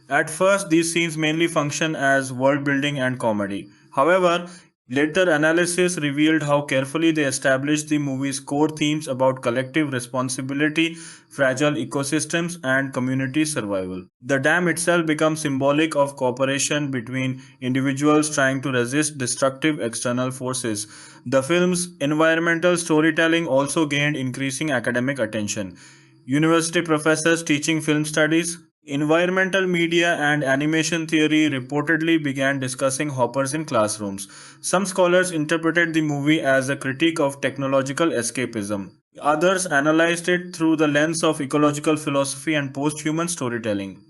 At first, these scenes mainly function as world building and comedy. However, later analysis revealed how carefully they established the movie's core themes about collective responsibility, fragile ecosystems, and community survival. The dam itself becomes symbolic of cooperation between individuals trying to resist destructive external forces. The film's environmental storytelling also gained increasing academic attention. University professors teaching film studies, environmental media, and animation theory reportedly began discussing hoppers in classrooms. Some scholars interpreted the movie as a critique of technological escapism. Others analyzed it through the lens of ecological philosophy and post human storytelling.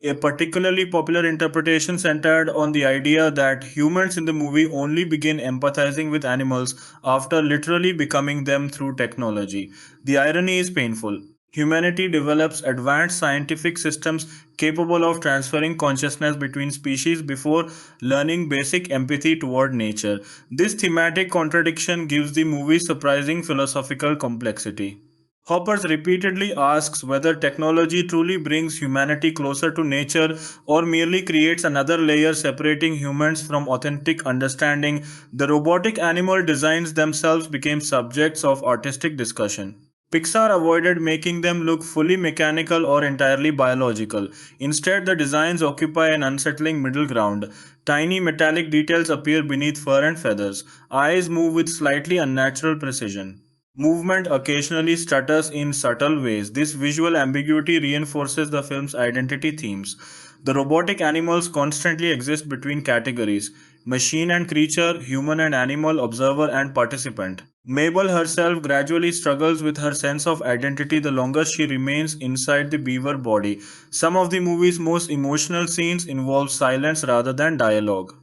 A particularly popular interpretation centered on the idea that humans in the movie only begin empathizing with animals after literally becoming them through technology. The irony is painful. Humanity develops advanced scientific systems capable of transferring consciousness between species before learning basic empathy toward nature. This thematic contradiction gives the movie surprising philosophical complexity. Hoppers repeatedly asks whether technology truly brings humanity closer to nature or merely creates another layer separating humans from authentic understanding. The robotic animal designs themselves became subjects of artistic discussion. Pixar avoided making them look fully mechanical or entirely biological. Instead, the designs occupy an unsettling middle ground. Tiny metallic details appear beneath fur and feathers. Eyes move with slightly unnatural precision. Movement occasionally stutters in subtle ways. This visual ambiguity reinforces the film's identity themes. The robotic animals constantly exist between categories: machine and creature, human and animal, observer and participant. Mabel herself gradually struggles with her sense of identity the longer she remains inside the beaver body. Some of the movie's most emotional scenes involve silence rather than dialogue.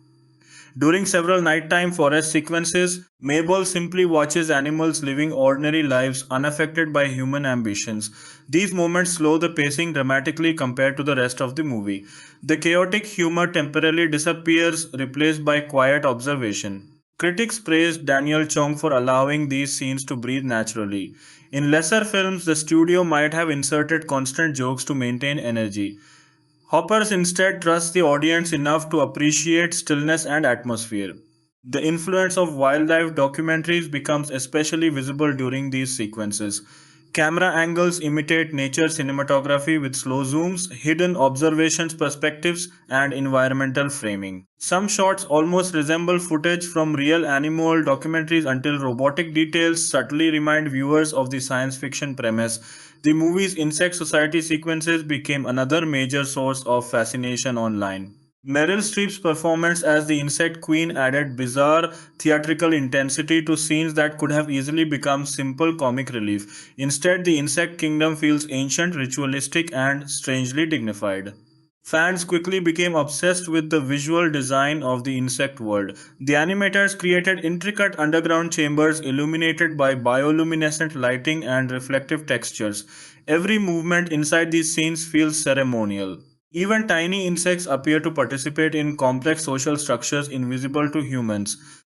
During several nighttime forest sequences, Mabel simply watches animals living ordinary lives unaffected by human ambitions. These moments slow the pacing dramatically compared to the rest of the movie. The chaotic humor temporarily disappears, replaced by quiet observation. Critics praised Daniel Chong for allowing these scenes to breathe naturally. In lesser films, the studio might have inserted constant jokes to maintain energy. Hoppers instead trust the audience enough to appreciate stillness and atmosphere. The influence of wildlife documentaries becomes especially visible during these sequences. Camera angles imitate nature cinematography with slow zooms, hidden observations perspectives, and environmental framing. Some shots almost resemble footage from real animal documentaries until robotic details subtly remind viewers of the science fiction premise. The movie's Insect Society sequences became another major source of fascination online. Meryl Streep's performance as the Insect Queen added bizarre theatrical intensity to scenes that could have easily become simple comic relief. Instead, the insect kingdom feels ancient, ritualistic, and strangely dignified. Fans quickly became obsessed with the visual design of the insect world. The animators created intricate underground chambers illuminated by bioluminescent lighting and reflective textures. Every movement inside these scenes feels ceremonial. Even tiny insects appear to participate in complex social structures invisible to humans.